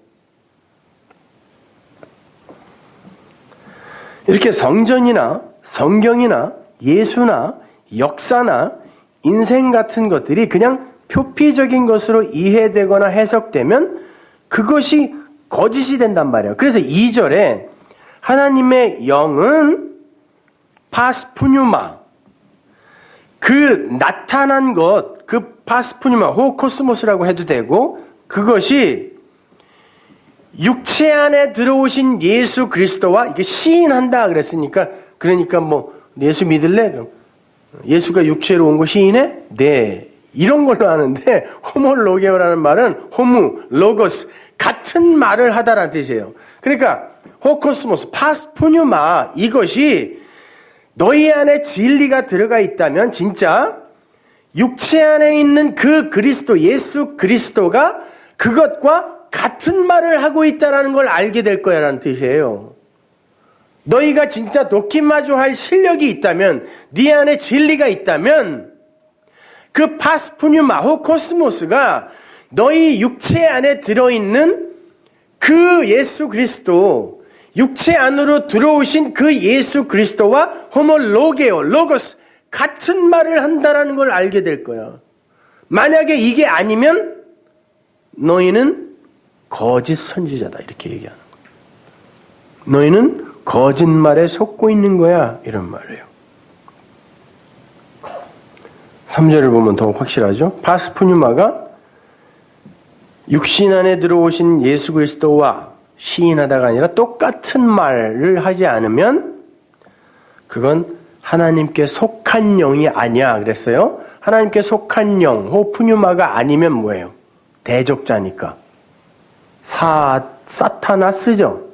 이렇게 성전이나 성경이나 예수나 역사나 인생 같은 것들이 그냥 표피적인 것으로 이해되거나 해석되면 그것이 거짓이 된단 말이에요. 그래서 2절에 하나님의 영은 파스푸뉴마, 그 나타난 것, 그 파스푸뉴마, 호코스모스라고 해도 되고, 그것이 육체 안에 들어오신 예수 그리스도와 이게 시인한다 그랬으니까, 그러니까 뭐 예수 믿을래? 그럼 예수가 육체로 온 거 시인해? 네. 이런 걸로 하는데 호모로게오라는 말은 호무, 로고스 같은 말을 하다라는 뜻이에요. 그러니까 호코스모스, 파스푸뉴마 이것이 너희 안에 진리가 들어가 있다면 진짜 육체 안에 있는 그 그리스도, 예수 그리스도가 그것과 같은 말을 하고 있다는 걸 알게 될 거야 라는 뜻이에요. 너희가 진짜 놓기 마주할 실력이 있다면, 네 안에 진리가 있다면 그 파스푸뉴마 호코스모스가 너희 육체 안에 들어있는 그 예수 그리스도, 육체 안으로 들어오신 그 예수 그리스도와 호모로게오, 로고스, 같은 말을 한다라는 걸 알게 될 거야. 만약에 이게 아니면 너희는 거짓 선지자다 이렇게 얘기하는 거야. 너희는 거짓말에 속고 있는 거야 이런 말이에요. 3절을 보면 더욱 확실하죠. 파스푸뉴마가 육신 안에 들어오신 예수 그리스도와 시인하다가 아니라 똑같은 말을 하지 않으면 그건 하나님께 속한 영이 아니야 그랬어요. 하나님께 속한 영, 호푸뉴마가 아니면 뭐예요? 대적자니까. 사타나스죠.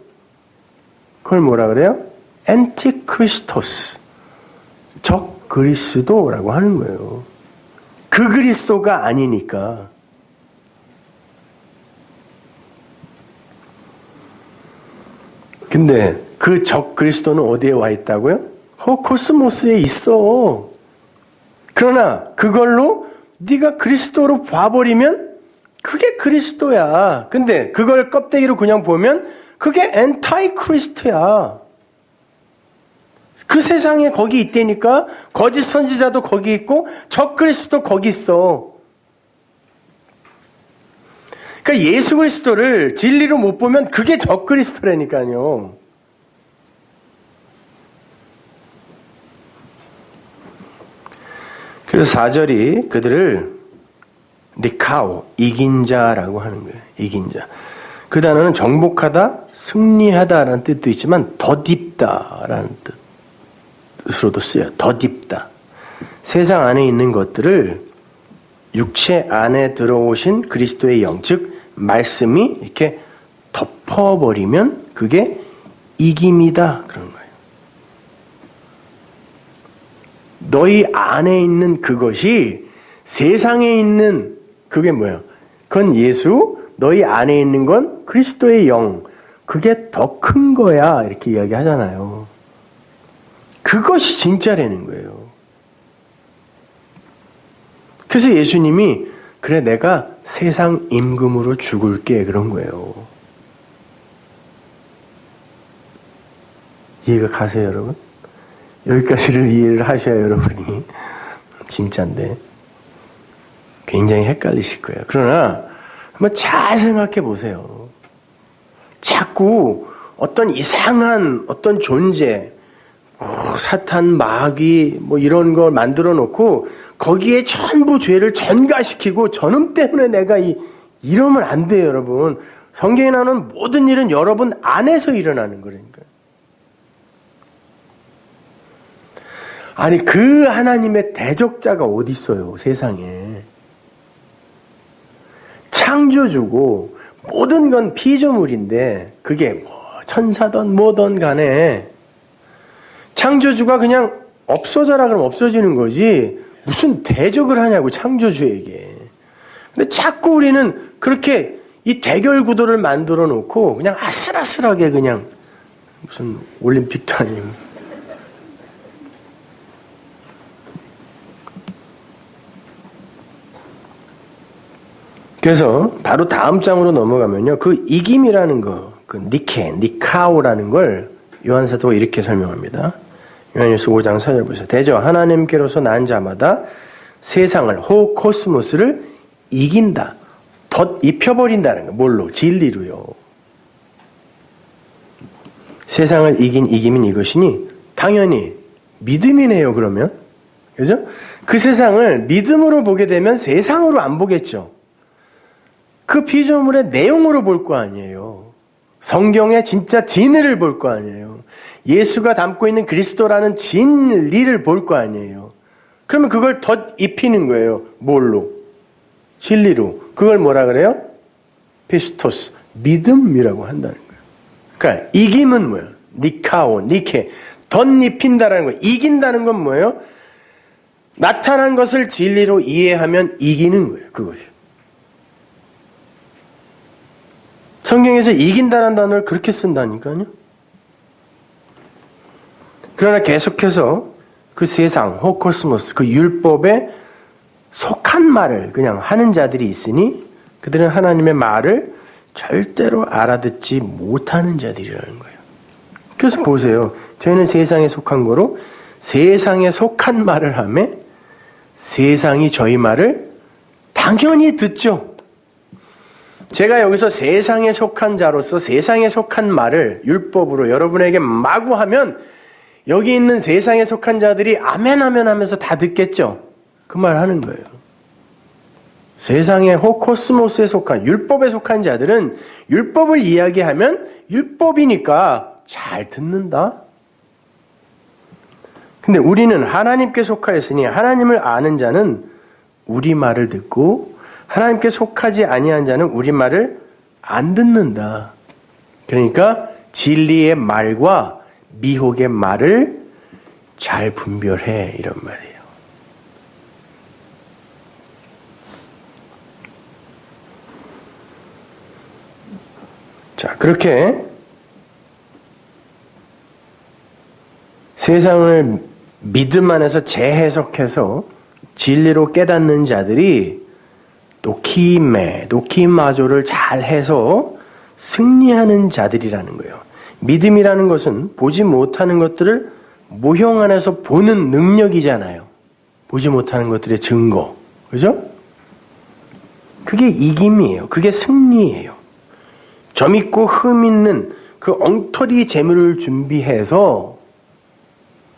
그걸 뭐라 그래요? 엔티크리스토스. 적 그리스도라고 하는 거예요. 그 그리스도가 아니니까. 근데 그 적 그리스도는 어디에 와 있다고요? 코스모스에 있어. 그러나 그걸로 네가 그리스도로 봐버리면 그게 그리스도야. 근데 그걸 껍데기로 그냥 보면 그게 엔타이 크리스트야. 그 세상에 거기 있다니까. 거짓 선지자도 거기 있고 적 그리스도 거기 있어. 그러니까 예수 그리스도를 진리로 못 보면 그게 적 그리스도라니까요. 그래서 4절이 그들을 니카오, 이긴 자라고 하는 거예요. 이긴 자. 그 단어는 정복하다, 승리하다라는 뜻도 있지만 덧입다라는 뜻으로도 쓰여요. 덧입다. 세상 안에 있는 것들을 육체 안에 들어오신 그리스도의 영, 즉 말씀이 이렇게 덮어버리면 그게 이김이다 그런 거예요. 너희 안에 있는 그것이 세상에 있는 그게 뭐예요? 그건 예수, 너희 안에 있는 건 그리스도의 영, 그게 더 큰 거야 이렇게 이야기하잖아요. 그것이 진짜라는 거예요. 그래서 예수님이 그래 내가 세상 임금으로 죽을게 그런 거예요. 이해가 가세요 여러분? 여기까지를 이해를 하셔야 여러분이 진짜인데 굉장히 헷갈리실 거예요. 그러나 한번 잘 생각해 보세요. 자꾸 어떤 이상한 어떤 존재, 사탄, 마귀 뭐 이런 걸 만들어 놓고 거기에 전부 죄를 전가시키고 저놈 때문에 내가 이러면 안 돼요 여러분. 성경에 나오는 모든 일은 여러분 안에서 일어나는 거라니까요. 아니 그 하나님의 대적자가 어디 있어요 세상에. 창조주고 모든 건 피조물인데 그게 뭐 천사든 뭐든 간에 창조주가 그냥 없어져라 그러면 없어지는 거지 무슨 대적을 하냐고 창조주에게. 근데 자꾸 우리는 그렇게 이 대결 구도를 만들어 놓고 그냥 아슬아슬하게 그냥 무슨 올림픽도 아니고 그래서 바로 다음 장으로 넘어가면요. 그 이김이라는 거, 그 니카오라는 걸 요한사도가 이렇게 설명합니다. 요한일서 5장 4절 보세요. 대저 하나님께로서 난 자마다 세상을 호코스모스를 이긴다. 덧입혀버린다는 거. 뭘로? 진리로요. 세상을 이긴 이김인 이것이니 당연히 믿음이네요. 그러면. 그죠? 그 세상을 믿음으로 보게 되면 세상으로 안 보겠죠. 그 피조물의 내용으로 볼 거 아니에요. 성경의 진짜 진리를 볼 거 아니에요. 예수가 담고 있는 그리스도라는 진리를 볼 거 아니에요. 그러면 그걸 덧 입히는 거예요. 뭘로? 진리로. 그걸 뭐라 그래요? 피스토스, 믿음이라고 한다는 거예요. 그러니까 이김은 뭐예요? 니카오, 니케. 덧입힌다라는 거예요. 이긴다는 건 뭐예요? 나타난 것을 진리로 이해하면 이기는 거예요. 그것이. 성경에서 이긴다라는 단어를 그렇게 쓴다니까요. 그러나 계속해서 그 세상, 호코스모스, 그 율법에 속한 말을 그냥 하는 자들이 있으니 그들은 하나님의 말을 절대로 알아듣지 못하는 자들이라는 거예요. 그래서 보세요. 저희는 세상에 속한 거로 세상에 속한 말을 하며 세상이 저희 말을 당연히 듣죠. 제가 여기서 세상에 속한 자로서 세상에 속한 말을 율법으로 여러분에게 마구 하면 여기 있는 세상에 속한 자들이 아멘 아멘 하면서 다 듣겠죠. 그 말 하는 거예요. 세상의 호코스모스에 속한 율법에 속한 자들은 율법을 이야기하면 율법이니까 잘 듣는다. 근데 우리는 하나님께 속하였으니 하나님을 아는 자는 우리 말을 듣고 하나님께 속하지 아니한 자는 우리 말을 안 듣는다. 그러니까 진리의 말과 미혹의 말을 잘 분별해 이런 말이에요. 자, 그렇게 세상을 믿음 안에서 재해석해서 진리로 깨닫는 자들이 노키마조를 잘 해서 승리하는 자들이라는 거예요. 믿음이라는 것은 보지 못하는 것들을 모형 안에서 보는 능력이잖아요. 보지 못하는 것들의 증거. 그죠? 그게 이김이에요. 그게 승리예요. 점 있고 흠 있는 그 엉터리 재물을 준비해서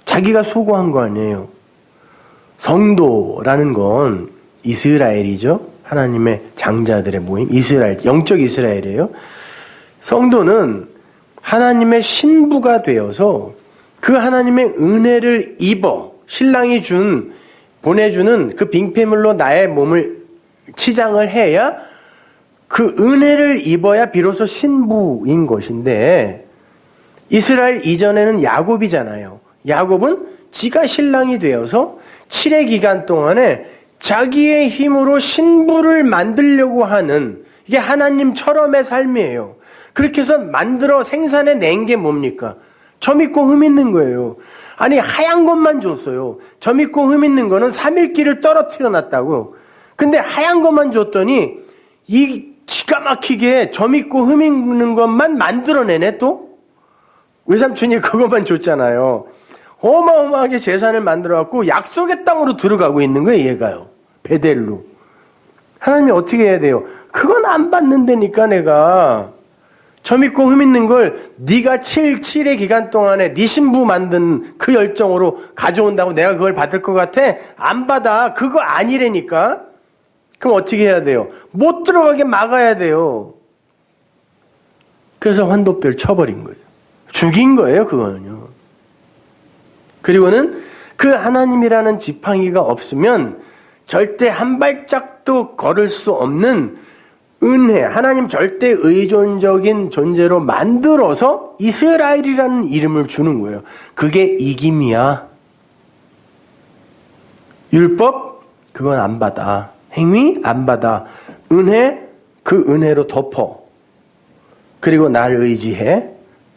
자기가 수고한 거 아니에요. 성도라는 건 이스라엘이죠. 하나님의 장자들의 모임. 이스라엘, 영적 이스라엘이에요. 성도는 하나님의 신부가 되어서 그 하나님의 은혜를 입어 신랑이 보내주는 그 빙패물로 나의 몸을 치장을 해야 그 은혜를 입어야 비로소 신부인 것인데 이스라엘 이전에는 야곱이잖아요. 야곱은 지가 신랑이 되어서 7의 기간 동안에 자기의 힘으로 신부를 만들려고 하는 이게 하나님처럼의 삶이에요. 그렇게 해서 만들어 생산해 낸 게 뭡니까? 점 있고 흠 있는 거예요. 아니 하얀 것만 줬어요. 점 있고 흠 있는 거는 3일기를 떨어뜨려 놨다고. 근데 하얀 것만 줬더니 이 기가 막히게 점 있고 흠 있는 것만 만들어내네 또? 외삼촌이 그것만 줬잖아요. 어마어마하게 재산을 만들어갖고 약속의 땅으로 들어가고 있는 거예요, 얘가요. 베델로. 하나님이 어떻게 해야 돼요? 그건 안 받는다니까 내가. 점 있고 흠 있는 걸 네가 7의 기간 동안에 네 신부 만든 그 열정으로 가져온다고 내가 그걸 받을 것 같아? 안 받아. 그거 아니라니까. 그럼 어떻게 해야 돼요? 못 들어가게 막아야 돼요. 그래서 환도뼈를 쳐버린 거예요. 죽인 거예요, 그거는요. 그리고는 그 하나님이라는 지팡이가 없으면 절대 한 발짝도 걸을 수 없는 은혜, 하나님 절대 의존적인 존재로 만들어서 이스라엘이라는 이름을 주는 거예요. 그게 이김이야. 율법? 그건 안 받아. 행위? 안 받아. 은혜? 그 은혜로 덮어. 그리고 나를 의지해.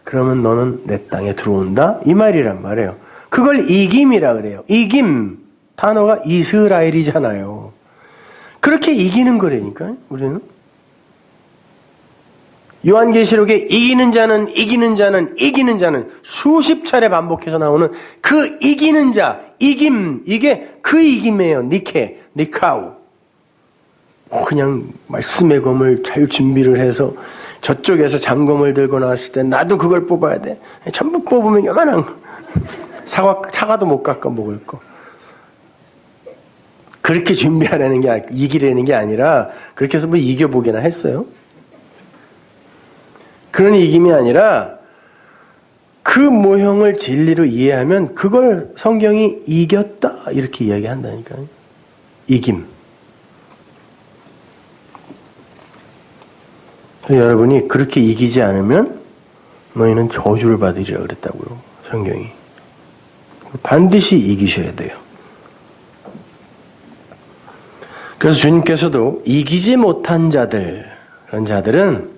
그러면 너는 내 땅에 들어온다? 이 말이란 말이에요. 그걸 이김이라 그래요. 이김. 단어가 이스라엘이잖아요. 그렇게 이기는 거라니까요, 우리는. 요한계시록에 이기는 자는 수십 차례 반복해서 나오는 그 이기는 자, 이김, 이게 그 이김이에요. 니카우. 그냥 말씀의 검을 잘 준비를 해서 저쪽에서 장검을 들고 나왔을 때 나도 그걸 뽑아야 돼. 전부 뽑으면 요만한 거. 사과도 못 깎아 먹을 거. 그렇게 준비하라는 게, 이기려는 게 아니라 그렇게 해서 뭐 이겨보기나 했어요. 그런 이김이 아니라 그 모형을 진리로 이해하면 그걸 성경이 이겼다 이렇게 이야기한다니까요. 이김. 여러분이 그렇게 이기지 않으면 너희는 저주를 받으리라 그랬다고요. 성경이. 반드시 이기셔야 돼요. 그래서 주님께서도 이기지 못한 자들, 그런 자들은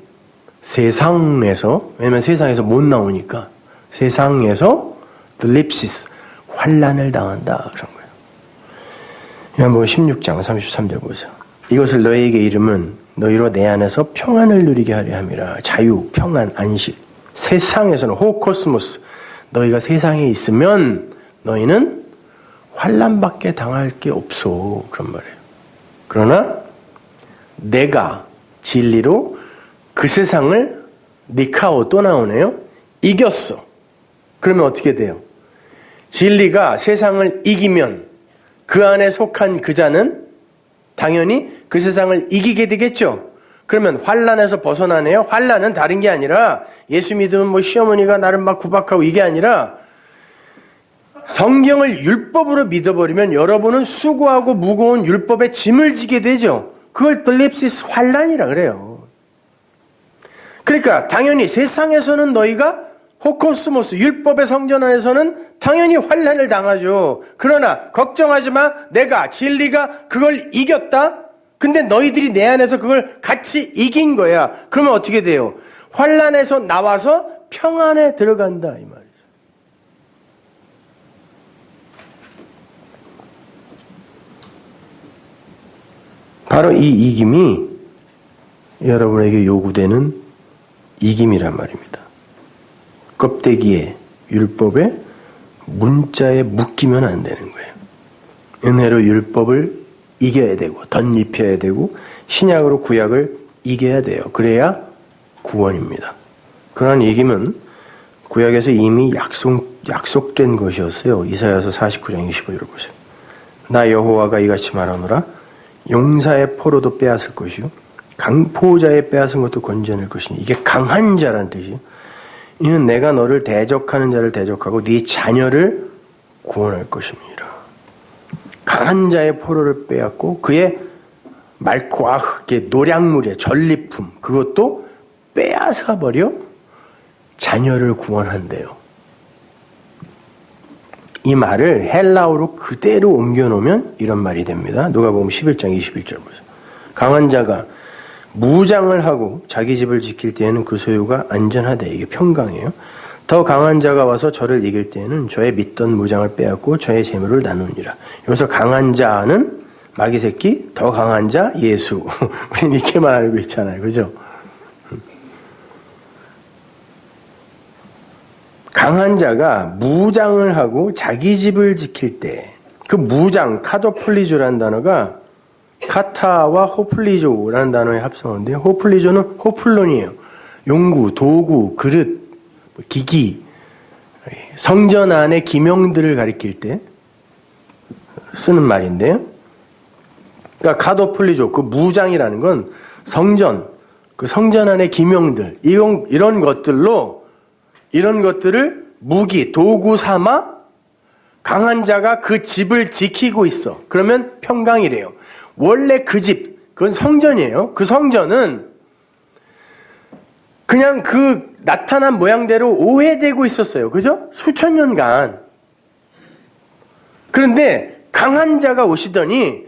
세상에서, 왜냐면 세상에서 못 나오니까 세상에서 들립시스, 환난을 당한다 그런 거예요. 요한복음 16장 33절 보세요. 이것을 너희에게 이름은 너희로 내 안에서 평안을 누리게 하려 함이라. 자유, 평안, 안식. 세상에서는 호코스모스, 너희가 세상에 있으면 너희는 환난밖에 당할 게 없어 그런 말이에요. 그러나 내가 진리로 그 세상을 니카오 또 나오네요. 이겼어. 그러면 어떻게 돼요? 진리가 세상을 이기면 그 안에 속한 그 자는 당연히 그 세상을 이기게 되겠죠. 그러면 환난에서 벗어나네요. 환난은 다른 게 아니라 예수 믿으면 뭐 시어머니가 나를 막 구박하고 이게 아니라 성경을 율법으로 믿어버리면 여러분은 수고하고 무거운 율법의 짐을 지게 되죠. 그걸 들립시스 환난이라 그래요. 그러니까 당연히 세상에서는 너희가 호코스모스 율법의 성전 안에서는 당연히 환난을 당하죠. 그러나 걱정하지 마. 내가 진리가 그걸 이겼다. 근데 너희들이 내 안에서 그걸 같이 이긴 거야. 그러면 어떻게 돼요? 환난에서 나와서 평안에 들어간다 이 말이죠. 바로 이 이김이 여러분에게 요구되는 이김이란 말입니다. 껍데기에 율법에 문자에 묶이면 안 되는 거예요. 은혜로 율법을 이겨야 되고 덧입혀야 되고 신약으로 구약을 이겨야 돼요. 그래야 구원입니다. 그러한 이김은 구약에서 이미 약속된 것이었어요. 이사야서 49장 25절을 보세요. 나 여호와가 이같이 말하노라. 용사의 포로도 빼앗을 것이요 강포자의 빼앗은 것도 건져낼 것이니. 이게 강한 자라는 뜻이에요. 이는 내가 너를 대적하는 자를 대적하고 네 자녀를 구원할 것입니다. 강한 자의 포로를 빼앗고 그의 맑고 흑의 노량물의 전리품 그것도 빼앗아 버려 자녀를 구원한대요. 이 말을 헬라어로 그대로 옮겨놓으면 이런 말이 됩니다. 누가복음 11장 21절 보세요. 강한 자가 무장을 하고 자기 집을 지킬 때에는 그 소유가 안전하되 이게 평강이에요. 더 강한 자가 와서 저를 이길 때에는 저의 믿던 무장을 빼앗고 저의 재물을 나누니라. 여기서 강한 자는 마귀 새끼, 더 강한 자 예수. 우리는 이렇게만 알고 있잖아요. 그죠? 강한 자가 무장을 하고 자기 집을 지킬 때 그 무장, 카도플리조라는 단어가 카타와 호플리조라는 단어의 합성어인데요. 호플리조는 호플론이에요. 용구, 도구, 그릇, 기기, 성전 안의 기명들을 가리킬 때 쓰는 말인데요. 그러니까 카도플리조, 그 무장이라는 건 성전, 그 성전 안의 기명들, 이런 것들을 무기, 도구 삼아 강한 자가 그 집을 지키고 있어. 그러면 평강이래요. 원래 그 집, 그건 성전이에요. 그 성전은 그냥 그 나타난 모양대로 오해되고 있었어요. 그죠? 수천 년간. 그런데 강한 자가 오시더니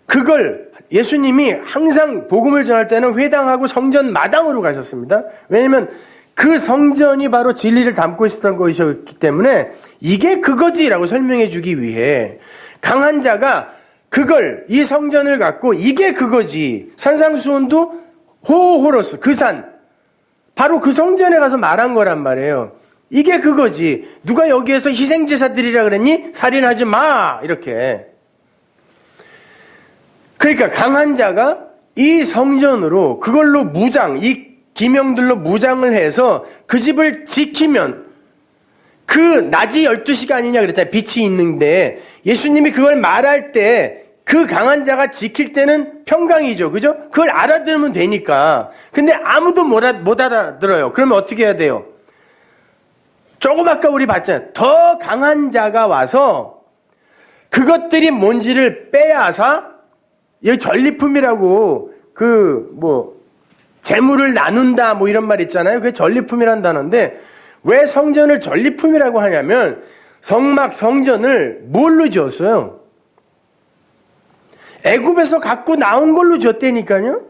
그걸 예수님이 항상 복음을 전할 때는 회당하고 성전 마당으로 가셨습니다. 왜냐하면 그 성전이 바로 진리를 담고 있었던 것이었기 때문에 이게 그거지라고 설명해 주기 위해 강한 자가 그걸 이 성전을 갖고 이게 그거지. 산상수훈도 호호로스 그 산 바로 그 성전에 가서 말한 거란 말이에요. 이게 그거지. 누가 여기에서 희생제사드리라 그랬니? 살인하지 마 이렇게. 그러니까 강한 자가 이 성전으로 그걸로 무장, 이 기명들로 무장을 해서 그 집을 지키면 그 낮이 12시간이냐 그랬잖아요. 빛이 있는데 예수님이 그걸 말할 때 그 강한 자가 지킬 때는 평강이죠. 그죠? 그걸 알아들으면 되니까. 근데 아무도 못 알아들어요. 그러면 어떻게 해야 돼요? 조금 아까 우리 봤잖아요. 더 강한 자가 와서 그것들이 뭔지를 빼앗아 여기 전리품이라고 재물을 나눈다 이런 말 있잖아요. 그게 전리품이란 단어인데 왜 성전을 전리품이라고 하냐면 성전을 뭘로 지었어요? 애굽에서 갖고 나온 걸로 지었다니까요.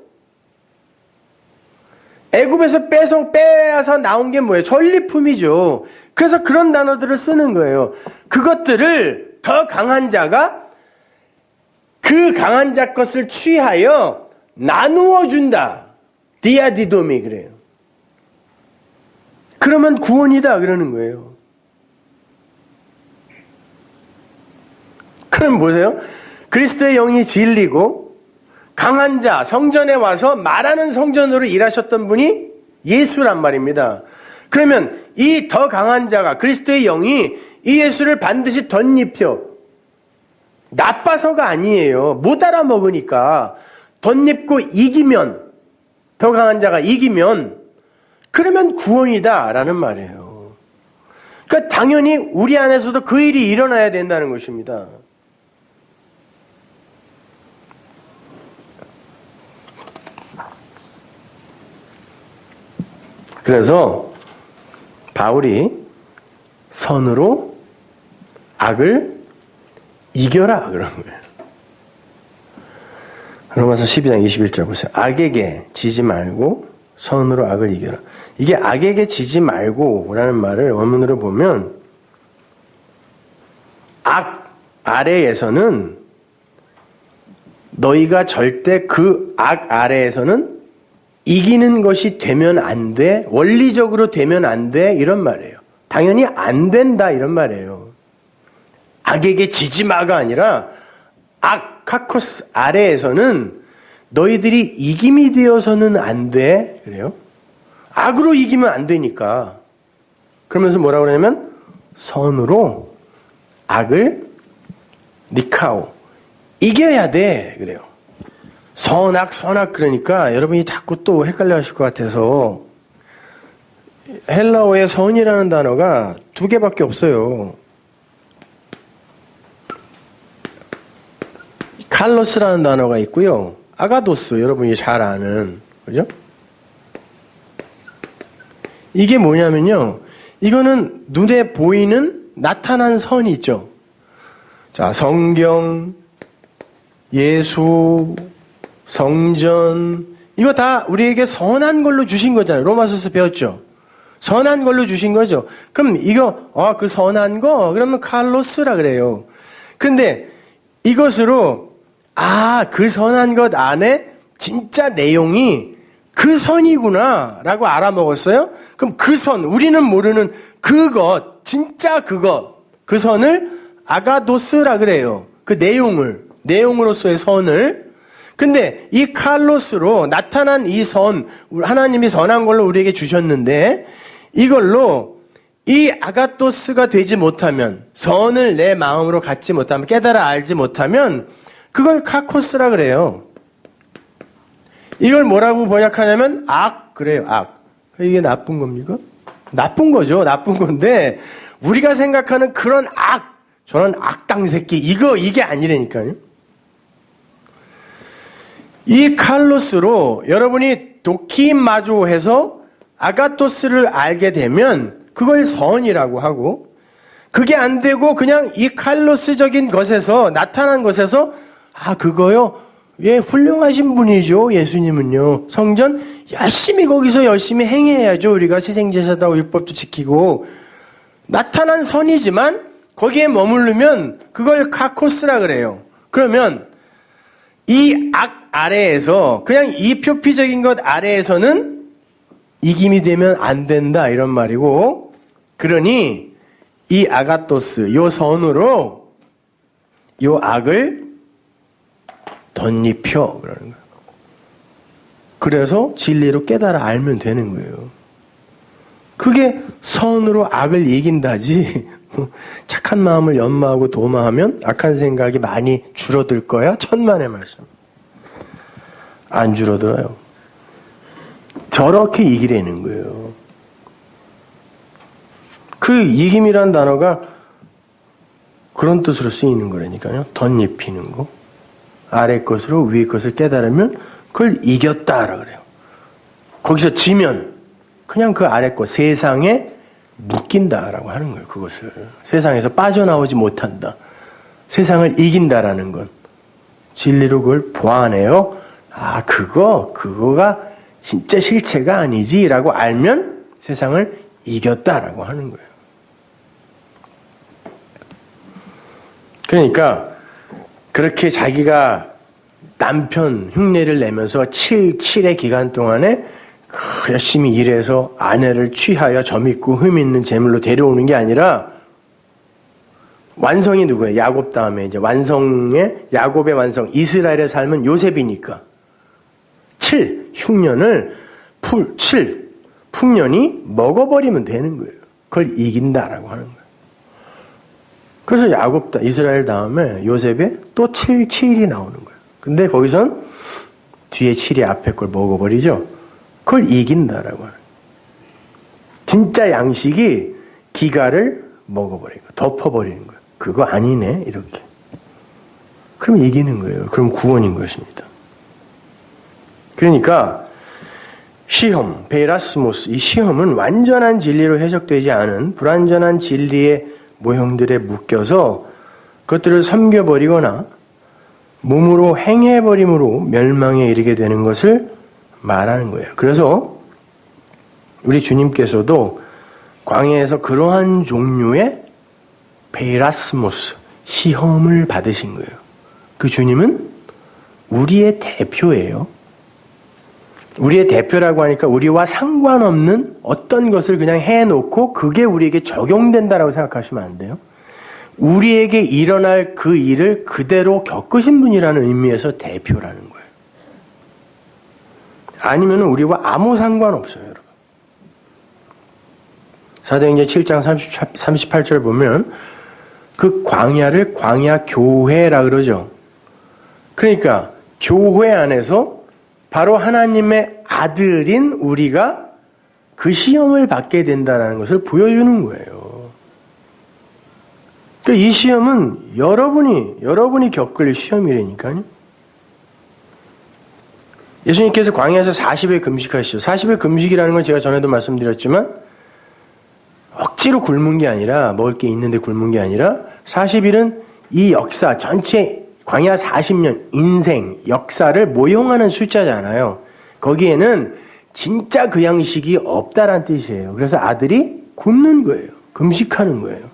애굽에서 빼앗아 나온 게 뭐예요? 전리품이죠. 그래서 그런 단어들을 쓰는 거예요. 그것들을 더 강한 자가 그 강한 자 것을 취하여 나누어 준다. 디아디돔이 그래요. 그러면 구원이다 그러는 거예요. 그럼 보세요. 그리스도의 영이 진리고 강한 자, 성전에 와서 말하는 성전으로 일하셨던 분이 예수란 말입니다. 그러면 이 더 강한 자가 그리스도의 영이 이 예수를 반드시 덧입혀. 나빠서가 아니에요. 못 알아먹으니까. 덧입고 이기면, 더 강한 자가 이기면 그러면 구원이다라는 말이에요. 그러니까 당연히 우리 안에서도 그 일이 일어나야 된다는 것입니다. 그래서 바울이 선으로 악을 이겨라 그런 거예요. 로마서 12장 21절 보세요. 악에게 지지 말고 선으로 악을 이겨라. 이게 악에게 지지 말고라는 말을 원문으로 보면 악 아래에서는 너희가 절대 그 악 아래에서는 이기는 것이 되면 안 돼. 원리적으로 되면 안 돼. 이런 말이에요. 당연히 안 된다. 이런 말이에요. 악에게 지지 마가 아니라 악, 카코스 아래에서는 너희들이 이김이 되어서는 안 돼. 그래요? 악으로 이기면 안 되니까. 그러면서 뭐라고 그러냐면 선으로 악을 니카오. 이겨야 돼. 그래요. 선악 그러니까 여러분이 자꾸 또 헷갈려 하실 것 같아서 헬라어에 선이라는 단어가 2개밖에 없어요. 칼로스라는 단어가 있고요. 아가도스 여러분이 잘 아는 그죠? 이게 뭐냐면요. 이거는 눈에 보이는 나타난 선이 있죠. 자, 성경, 예수, 성전 이거 다 우리에게 선한 걸로 주신 거잖아요. 로마서에서 배웠죠. 선한 걸로 주신 거죠. 그럼 이거 그 선한 거 그러면 칼로스라 그래요. 그런데 이것으로 그 선한 것 안에 진짜 내용이 그 선이구나 라고 알아먹었어요. 그럼 그 선, 우리는 모르는 그것, 진짜 그것, 그 선을 아가도스라 그래요. 그 내용으로서의 선을. 근데 이 칼로스로 나타난 이 선, 하나님이 선한 걸로 우리에게 주셨는데 이걸로 이 아가토스가 되지 못하면, 선을 내 마음으로 갖지 못하면, 깨달아 알지 못하면 그걸 카코스라 그래요. 이걸 뭐라고 번역하냐면 악 그래요. 악. 이게 나쁜 겁니까? 나쁜 거죠. 나쁜 건데 우리가 생각하는 그런 악, 저런 악당 새끼 이게 아니라니까요. 이 칼로스로 여러분이 도키마조 해서 아가토스를 알게 되면 그걸 선이라고 하고, 그게 안 되고 그냥 이 칼로스적인 것에서 나타난 것에서 그거요? 예, 훌륭하신 분이죠. 예수님은요. 성전 거기서 열심히 행해야죠. 우리가 희생제사도 하고 율법도 지키고. 나타난 선이지만 거기에 머무르면 그걸 카코스라 그래요. 그러면 이 악 아래에서, 그냥 이 표피적인 것 아래에서는 이김이 되면 안 된다 이런 말이고, 그러니 이 아가토스, 요 선으로 요 악을 덧입혀 그러는 거예요. 그래서 진리로 깨달아 알면 되는 거예요. 그게 선으로 악을 이긴다지. 착한 마음을 연마하고 도마하면 악한 생각이 많이 줄어들 거야. 천만의 말씀. 안 줄어들어요. 저렇게 이기려는 거예요. 그 이김이란 단어가 그런 뜻으로 쓰이는 거라니까요. 덧입히는 거. 아래 것으로 위의 것을 깨달으면 그걸 이겼다라 그래요. 거기서 지면 그냥 그 아래 것, 세상에 묶인다라고 하는 거예요. 그것을 세상에서 빠져나오지 못한다. 세상을 이긴다라는 건 진리로 그걸 보완해요. 그거가 진짜 실체가 아니지라고 알면 세상을 이겼다라고 하는 거예요. 그러니까 그렇게 자기가 남편 흉내를 내면서 7의 기간 동안에 열심히 일해서 아내를 취하여 점있고 흠있는 재물로 데려오는 게 아니라 완성이 누구예요? 야곱 다음에 이제 완성의 야곱의 완성 이스라엘의 삶은 요셉이니까 흉년을 풍년이 먹어버리면 되는 거예요. 그걸 이긴다라고 하는 거예요. 그래서 야곱 이스라엘 다음에 요셉에 또 7이 나오는 거예요. 근데 거기선 뒤에 7이 앞에 걸 먹어버리죠. 그걸 이긴다라고 하는 거예요. 진짜 양식이 기가를 먹어버리고 덮어버리는 거예요. 그거 아니네 이렇게. 그럼 이기는 거예요. 그럼 구원인 것입니다. 그러니까 시험, 베라스모스, 이 시험은 완전한 진리로 해석되지 않은 불완전한 진리의 모형들에 묶여서 그것들을 섬겨버리거나 몸으로 행해버림으로 멸망에 이르게 되는 것을 말하는 거예요. 그래서 우리 주님께서도 광야에서 그러한 종류의 베라스모스, 시험을 받으신 거예요. 그 주님은 우리의 대표예요. 우리의 대표라고 하니까 우리와 상관없는 어떤 것을 그냥 해놓고 그게 우리에게 적용된다라고 생각하시면 안 돼요. 우리에게 일어날 그 일을 그대로 겪으신 분이라는 의미에서 대표라는 거예요. 아니면 우리와 아무 상관없어요, 여러분. 사도행전 7장 38절 보면 그 광야를 광야 교회라 그러죠. 그러니까 교회 안에서 바로 하나님의 아들인 우리가 그 시험을 받게 된다는 것을 보여주는 거예요. 그러니까 이 시험은 여러분이 겪을 시험이라니까요. 예수님께서 광야에서 40일 금식하시죠. 40일 금식이라는 건 제가 전에도 말씀드렸지만 억지로 굶은 게 아니라 먹을 게 있는데 굶은 게 아니라 40일은 이 역사 전체 광야 40년 인생 역사를 모형하는 숫자잖아요. 거기에는 진짜 그 양식이 없다란 뜻이에요. 그래서 아들이 굶는 거예요. 금식하는 거예요.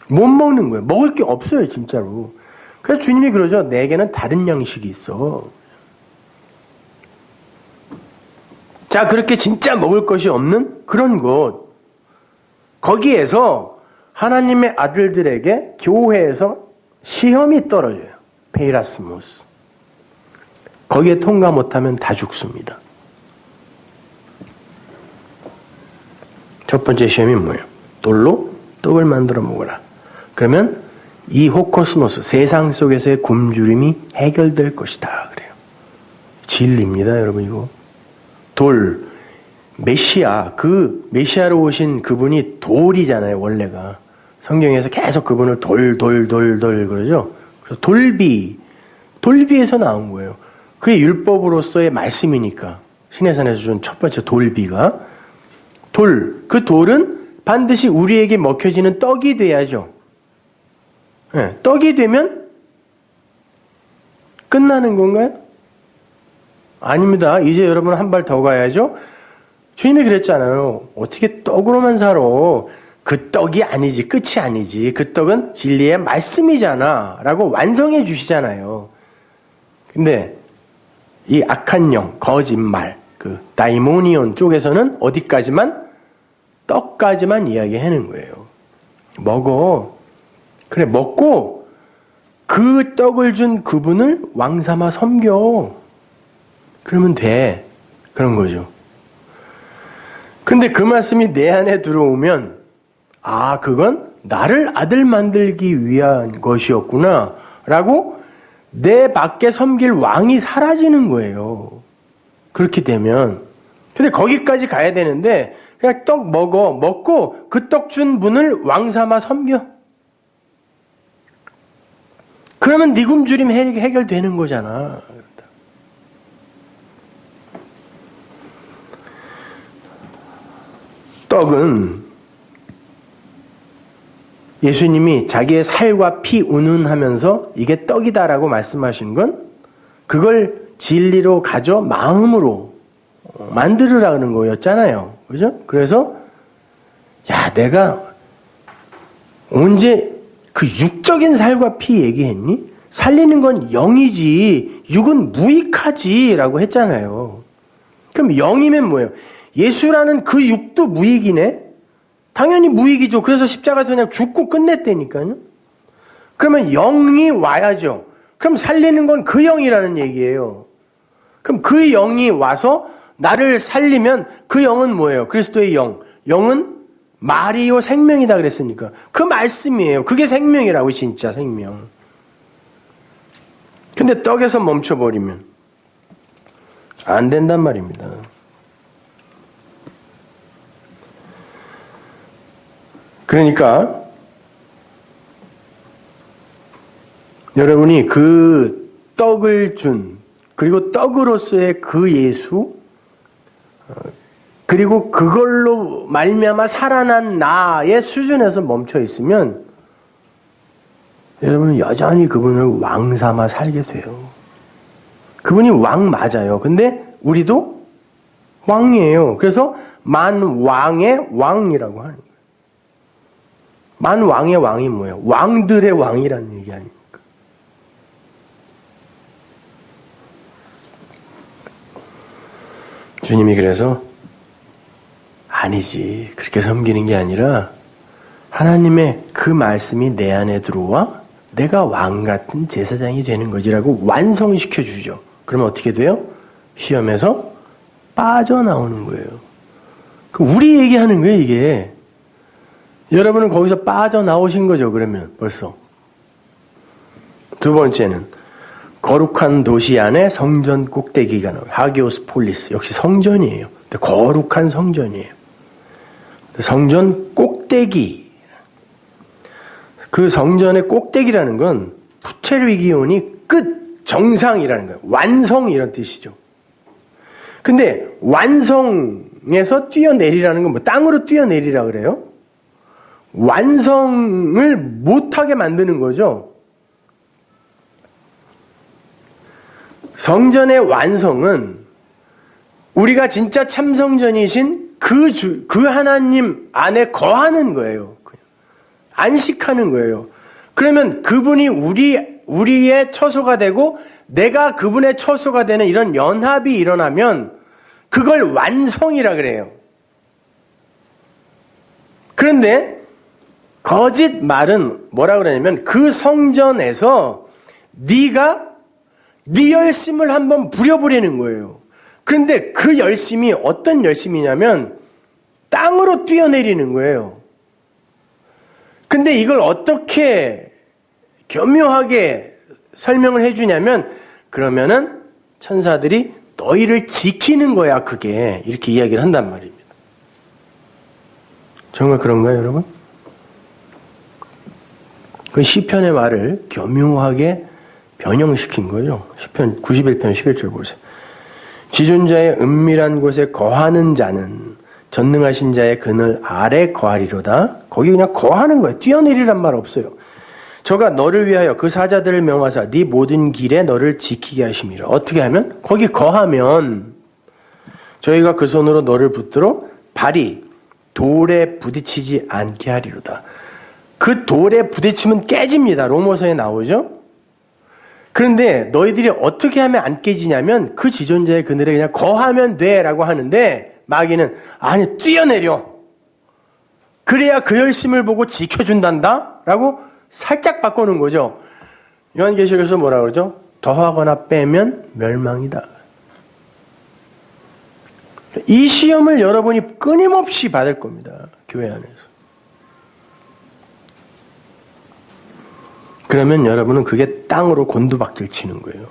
못 먹는 거예요. 먹을 게 없어요, 진짜로. 그래서 주님이 그러죠. 내게는 다른 양식이 있어. 자, 그렇게 진짜 먹을 것이 없는 그런 곳. 거기에서 하나님의 아들들에게 교회에서 시험이 떨어져요. 페이라스모스. 거기에 통과 못하면 다 죽습니다. 첫 번째 시험이 뭐예요? 돌로 떡을 만들어 먹어라. 그러면 이 호코스모스, 세상 속에서의 굶주림이 해결될 것이다. 그래요. 진리입니다, 여러분, 이거. 돌, 메시아, 그 메시아로 오신 그분이 돌이잖아요, 원래가. 성경에서 계속 그분을 돌 그러죠. 그래서 돌비에서 나온 거예요. 그게 율법으로서의 말씀이니까. 시내산에서 준 첫 번째 돌비가. 그 돌은 반드시 우리에게 먹혀지는 떡이 돼야죠. 네, 떡이 되면 끝나는 건가요? 아닙니다. 이제 여러분 한 발 더 가야죠. 주님이 그랬잖아요. 어떻게 떡으로만 살아? 그 떡이 아니지, 끝이 아니지. 그 떡은 진리의 말씀이잖아. 라고 완성해 주시잖아요. 근데 이 악한 영, 거짓말, 그 다이모니온 쪽에서는 어디까지만? 떡까지만 이야기하는 거예요. 먹어. 그래, 먹고 그 떡을 준 그분을 왕삼아 섬겨. 그러면 돼. 그런 거죠. 근데 그 말씀이 내 안에 들어오면 아, 그건 나를 아들 만들기 위한 것이었구나 라고 내 밖에 섬길 왕이 사라지는 거예요. 그렇게 되면. 근데 거기까지 가야 되는데 그냥 떡 먹고 그 떡 준 분을 왕 삼아 섬겨. 그러면 네 굶주림 해결되는 거잖아. 떡은 예수님이 자기의 살과 피 운운하면서 이게 떡이다라고 말씀하신 건 그걸 진리로 가져 마음으로 만들으라는 거였잖아요. 그죠? 그래서 야, 내가 언제 그 육적인 살과 피 얘기했니? 살리는 건 영이지 육은 무익하지 라고 했잖아요. 그럼 영이면 뭐예요? 예수라는 그 육도 무익이네? 당연히 무익이죠. 그래서 십자가에서 그냥 죽고 끝냈다니까요. 그러면 영이 와야죠. 그럼 살리는 건 그 영이라는 얘기예요. 그럼 그 영이 와서 나를 살리면 그 영은 뭐예요? 그리스도의 영. 영은 말이요 생명이다 그랬으니까 그 말씀이에요. 그게 생명이라고 진짜 생명. 근데 떡에서 멈춰버리면 안 된단 말입니다. 그러니까 여러분이 그 떡을 준 그리고 떡으로서의 그 예수 그리고 그걸로 말미암아 살아난 나의 수준에서 멈춰 있으면 여러분은 여전히 그분을 왕 삼아 살게 돼요. 그분이 왕 맞아요. 근데 우리도 왕이에요. 그래서 만왕의 왕이라고 하는 거예요. 만왕의 왕이 뭐예요? 왕들의 왕이라는 얘기 아닙니까? 주님이 그래서 아니지. 그렇게 섬기는 게 아니라 하나님의 그 말씀이 내 안에 들어와 내가 왕 같은 제사장이 되는 거지라고 완성시켜 주죠. 그러면 어떻게 돼요? 시험에서 빠져나오는 거예요. 우리 얘기하는 거예요, 이게. 여러분은 거기서 빠져나오신 거죠, 그러면 벌써. 두 번째는 거룩한 도시 안에 성전 꼭대기가 나와요. 하기오스 폴리스. 역시 성전이에요. 근데 거룩한 성전이에요. 성전 꼭대기. 그 성전의 꼭대기라는 건 푸체르기온이 끝, 정상이라는 거예요. 완성 이런 뜻이죠. 근데 완성에서 뛰어내리라는 건 뭐 땅으로 뛰어내리라 그래요? 완성을 못하게 만드는 거죠. 성전의 완성은 우리가 진짜 참성전이신 그 하나님 안에 거하는 거예요. 안식하는 거예요. 그러면 그분이 우리의 처소가 되고 내가 그분의 처소가 되는 이런 연합이 일어나면 그걸 완성이라 그래요. 그런데 거짓 말은 뭐라 그러냐면 그 성전에서 네가 네 열심을 한번 부려버리는 거예요. 그런데 그 열심이 어떤 열심이냐면 땅으로 뛰어내리는 거예요. 근데 이걸 어떻게 교묘하게 설명을 해주냐면 그러면은 천사들이 너희를 지키는 거야 그게 이렇게 이야기를 한단 말입니다. 정말 그런가요 여러분? 그 시편의 말을 교묘하게 변형시킨 거죠. 시편 91편 11절 보세요. 지존자의 은밀한 곳에 거하는 자는 전능하신 자의 그늘 아래 거하리로다. 거기 그냥 거하는 거예요. 뛰어내리란 말 없어요. 저가 너를 위하여 그 사자들을 명하사 네 모든 길에 너를 지키게 하심이라. 어떻게 하면? 거기 거하면 저희가 그 손으로 너를 붙들어 발이 돌에 부딪히지 않게 하리로다. 그 돌에 부딪히면 깨집니다. 로마서에 나오죠. 그런데 너희들이 어떻게 하면 안 깨지냐면 그 지존자의 그늘에 그냥 거하면 돼라고 하는데 마귀는 아니 뛰어내려. 그래야 그 열심을 보고 지켜준단다 라고 살짝 바꾸는 거죠. 요한계시록에서 뭐라 그러죠? 더하거나 빼면 멸망이다. 이 시험을 여러분이 끊임없이 받을 겁니다. 교회 안에서. 그러면 여러분은 그게 땅으로 곤두박질 치는 거예요.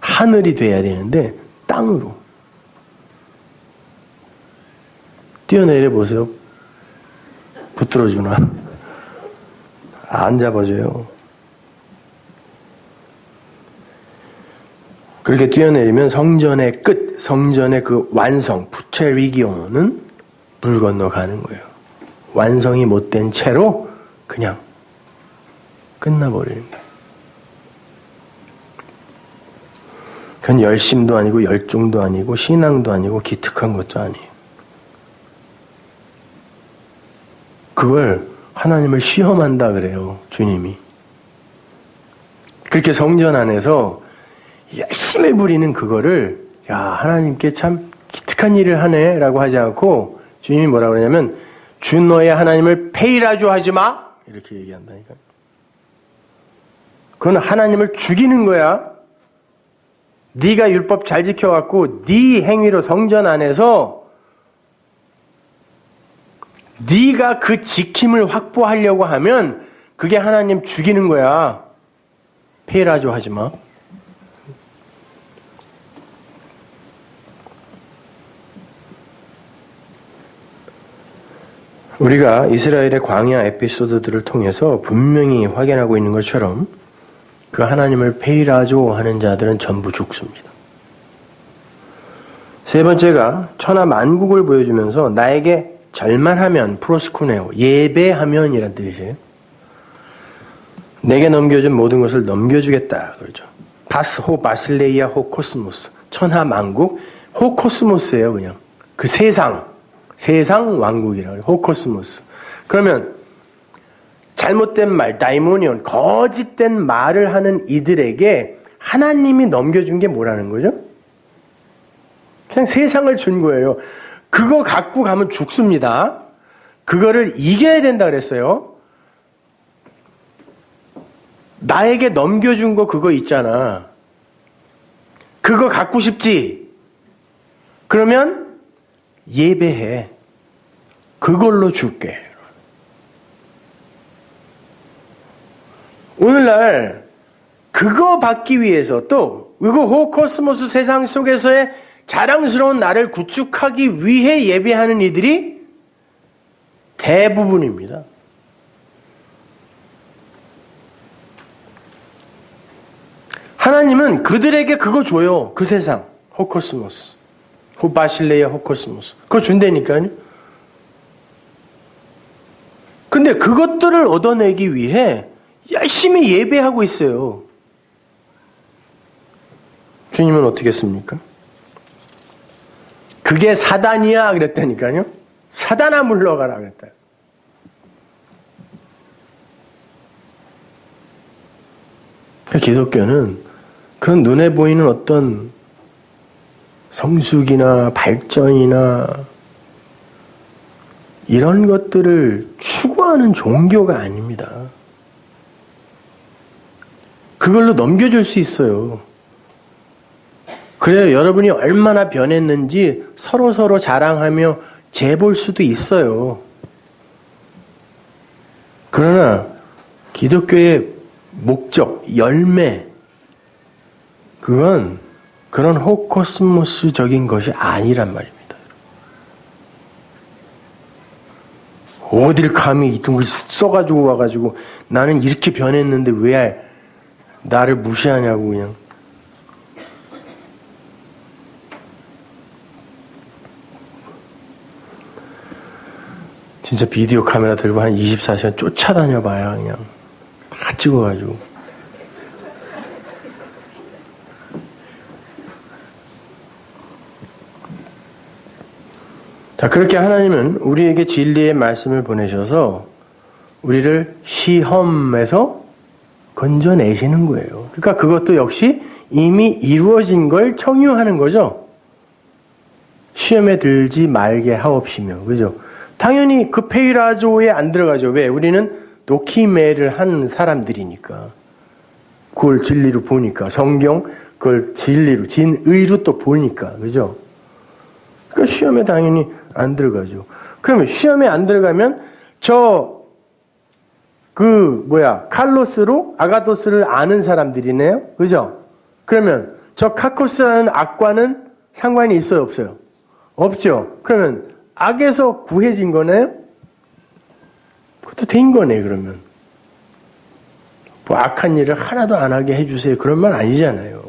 하늘이 돼야 되는데 땅으로. 뛰어내려 보세요. 붙들어주나? 안 잡아줘요. 그렇게 뛰어내리면 성전의 끝, 성전의 그 완성, 푸체리기온은 물 건너가는 거예요. 완성이 못된 채로 그냥 끝나버리는 거예요. 그건 열심도 아니고 열중도 아니고 신앙도 아니고 기특한 것도 아니에요. 그걸 하나님을 시험한다 그래요, 주님이. 그렇게 성전 안에서 열심히 부리는 그거를 야, 하나님께 참 기특한 일을 하네 라고 하지 않고 주님이 뭐라고 그러냐면 주 너의 하나님을 페이라조 하지 마 이렇게 얘기한다니까. 그건 하나님을 죽이는 거야. 네가 율법 잘 지켜갖고 네 행위로 성전 안에서 네가 그 지킴을 확보하려고 하면 그게 하나님 죽이는 거야. 페이라조 하지 마. 우리가 이스라엘의 광야 에피소드들을 통해서 분명히 확인하고 있는 것처럼 그 하나님을 페이라조 하는 자들은 전부 죽습니다. 세 번째가 천하 만국을 보여주면서 나에게 절만하면 프로스쿠네오 예배하면 이란 뜻이에요. 내게 넘겨준 모든 것을 넘겨주겠다 그러죠. 바스호 바슬레이아 호 코스모스 천하 만국 호 코스모스예요. 그냥 그 세상 왕국이라고 해요. 호 코스모스. 그러면 잘못된 말, 다이모니온, 거짓된 말을 하는 이들에게 하나님이 넘겨준 게 뭐라는 거죠? 그냥 세상을 준 거예요. 그거 갖고 가면 죽습니다. 그거를 이겨야 된다 그랬어요. 나에게 넘겨준 거 그거 있잖아. 그거 갖고 싶지? 그러면 예배해. 그걸로 줄게. 오늘날 그거 받기 위해서 또 이거 호코스모스 세상 속에서의 자랑스러운 나를 구축하기 위해 예배하는 이들이 대부분입니다. 하나님은 그들에게 그거 줘요. 그 세상 호코스모스 호바실레이아 호코스모스 그거 준다니까요. 근데 그것들을 얻어내기 위해 열심히 예배하고 있어요. 주님은 어떻게 했습니까? 그게 사단이야 그랬다니까요. 사단아 물러가라 그랬다. 기독교는 그런 눈에 보이는 어떤 성숙이나 발전이나 이런 것들을 추구하는 종교가 아닙니다. 그걸로 넘겨줄 수 있어요. 그래요. 여러분이 얼마나 변했는지 서로 자랑하며 재볼 수도 있어요. 그러나 기독교의 목적, 열매, 그건 그런 호코스모스적인 것이 아니란 말입니다. 어딜 감히 이 둥글 써가지고 와가지고 나는 이렇게 변했는데 왜 나를 무시하냐고 그냥. 진짜 비디오 카메라 들고 한 24시간 쫓아다녀봐야 그냥 다 찍어가지고. 자, 그렇게 하나님은 우리에게 진리의 말씀을 보내셔서 우리를 시험에서 건져내시는 거예요. 그러니까 그것도 역시 이미 이루어진 걸 청유하는 거죠. 시험에 들지 말게 하옵시며. 그죠? 당연히 그 페이라조에 안 들어가죠. 왜? 우리는 노키메를 한 사람들이니까. 그걸 진리로 보니까. 성경 그걸 진리로, 진의로 또 보니까. 그죠? 그러니까 시험에 당연히 안 들어가죠. 그러면 시험에 안 들어가면 칼로스로 아가도스를 아는 사람들이네요. 그죠? 그러면 저 카코스라는 악과는 상관이 있어요, 없어요? 없죠. 그러면 악에서 구해진 거네요? 그것도 된 거네, 그러면. 뭐 악한 일을 하나도 안 하게 해주세요. 그런 말 아니잖아요.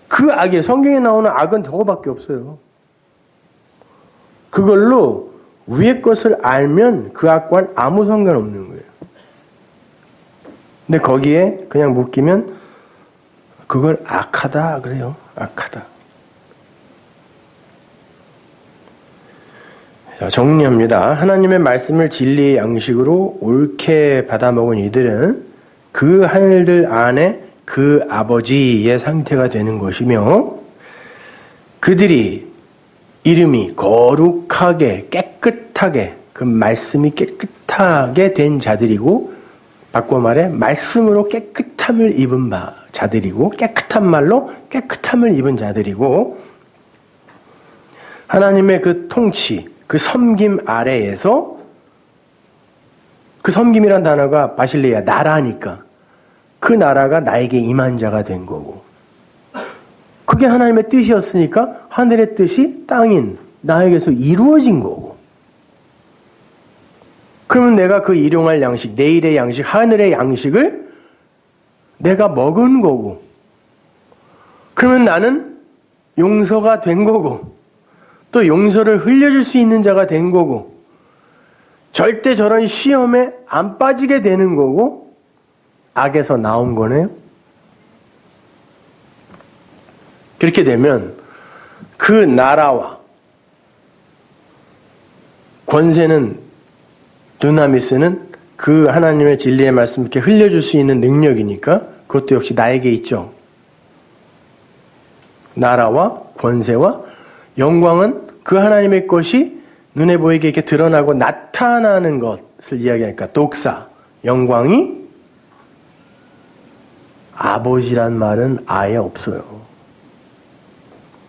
그 악에, 성경에 나오는 악은 저거밖에 없어요. 그걸로 위의 것을 알면 그 악과는 아무 상관없는 거예요. 근데 거기에 그냥 묶이면 그걸 악하다 그래요. 악하다. 자, 정리합니다. 하나님의 말씀을 진리의 양식으로 옳게 받아먹은 이들은 그 하늘들 안에 그 아버지의 상태가 되는 것이며, 그들이 이름이 거룩하게 깨끗하게, 그 말씀이 깨끗하게 된 자들이고, 바꿔 말해 말씀으로 깨끗함을 입은 자들이고, 깨끗한 말로 깨끗함을 입은 자들이고, 하나님의 그 통치, 그 섬김 아래에서, 그 섬김이란 단어가 바실레야, 나라니까 그 나라가 나에게 임한 자가 된 거고, 그게 하나님의 뜻이었으니까 하늘의 뜻이 땅인 나에게서 이루어진 거고, 그러면 내가 그 일용할 양식, 내일의 양식, 하늘의 양식을 내가 먹은 거고, 그러면 나는 용서가 된 거고, 또 용서를 흘려줄 수 있는 자가 된 거고, 절대 저런 시험에 안 빠지게 되는 거고, 악에서 나온 거네요. 그렇게 되면 그 나라와 권세는, 두나미스는 그 하나님의 진리의 말씀을 이렇게 흘려줄 수 있는 능력이니까 그것도 역시 나에게 있죠. 나라와 권세와 영광은 그 하나님의 것이 눈에 보이게 이렇게 드러나고 나타나는 것을 이야기하니까, 독사, 영광이, 아버지란 말은 아예 없어요.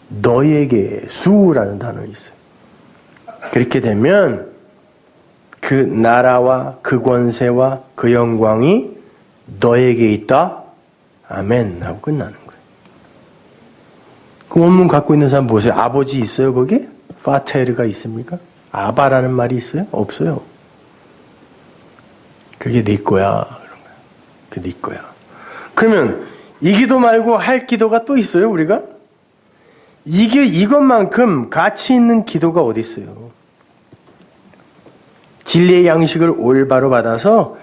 너에게 수라는 단어 있어요. 그렇게 되면 그 나라와 그 권세와 그 영광이 너에게 있다. 아멘 하고 끝나는 거예요. 그 원문 갖고 있는 사람 보세요. 아버지 있어요 거기? 파테르가 있습니까? 아바라는 말이 있어요? 없어요. 그게 네 거야. 그게 네 거야. 그러면 이 기도 말고 할 기도가 또 있어요 우리가? 이것만큼 가치 있는 기도가 어디 있어요? 진리의 양식을 올바로 받아서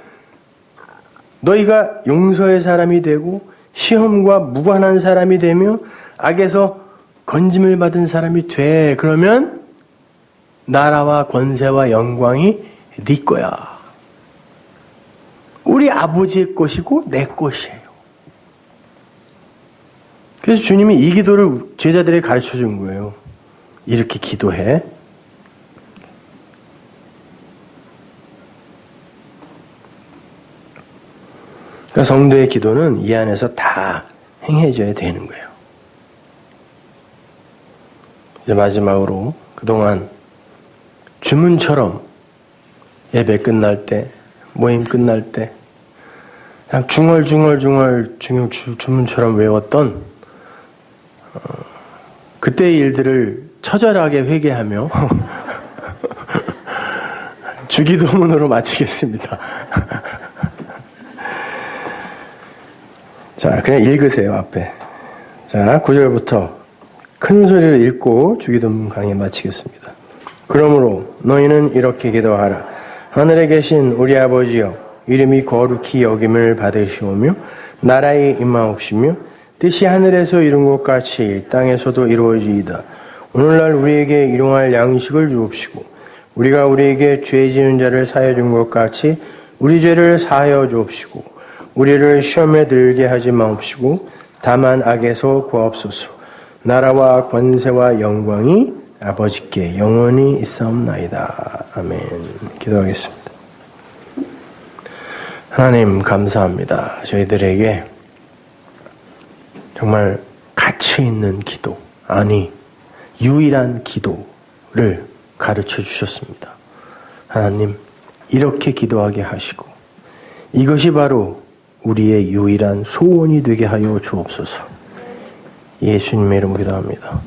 너희가 용서의 사람이 되고 시험과 무관한 사람이 되며 악에서 건짐을 받은 사람이 돼. 그러면 나라와 권세와 영광이 네 거야. 우리 아버지의 것이고 내 것이에요. 그래서 주님이 이 기도를 제자들에게 가르쳐 준 거예요. 이렇게 기도해. 그러니까 성도의 기도는 이 안에서 다 행해져야 되는 거예요. 이제 마지막으로 그동안 주문처럼 예배 끝날 때, 모임 끝날 때 그냥 중얼중얼 주문처럼 외웠던 그때의 일들을 처절하게 회개하며 주기도문으로 마치겠습니다. 자, 그냥 읽으세요, 앞에. 자, 9절부터 큰 소리를 읽고 주기도문 강의 마치겠습니다. 그러므로 너희는 이렇게 기도하라. 하늘에 계신 우리 아버지여, 이름이 거룩히 여김을 받으시오며 나라에 임하옵시며 뜻이 하늘에서 이룬 것 같이 땅에서도 이루어지이다. 오늘날 우리에게 일용할 양식을 주옵시고 우리가 우리에게 죄 지은 자를 사하여 준 것 같이 우리 죄를 사하여 주옵시고 우리를 시험에 들게 하지 마옵시고 다만 악에서 구하옵소서. 나라와 권세와 영광이 아버지께 영원히 있사옵나이다. 아멘. 기도하겠습니다. 하나님 감사합니다. 저희들에게 정말 가치 있는 기도, 아니 유일한 기도를 가르쳐 주셨습니다. 하나님 이렇게 기도하게 하시고 이것이 바로 우리의 유일한 소원이 되게 하여 주옵소서. 예수님의 이름으로 기도합니다.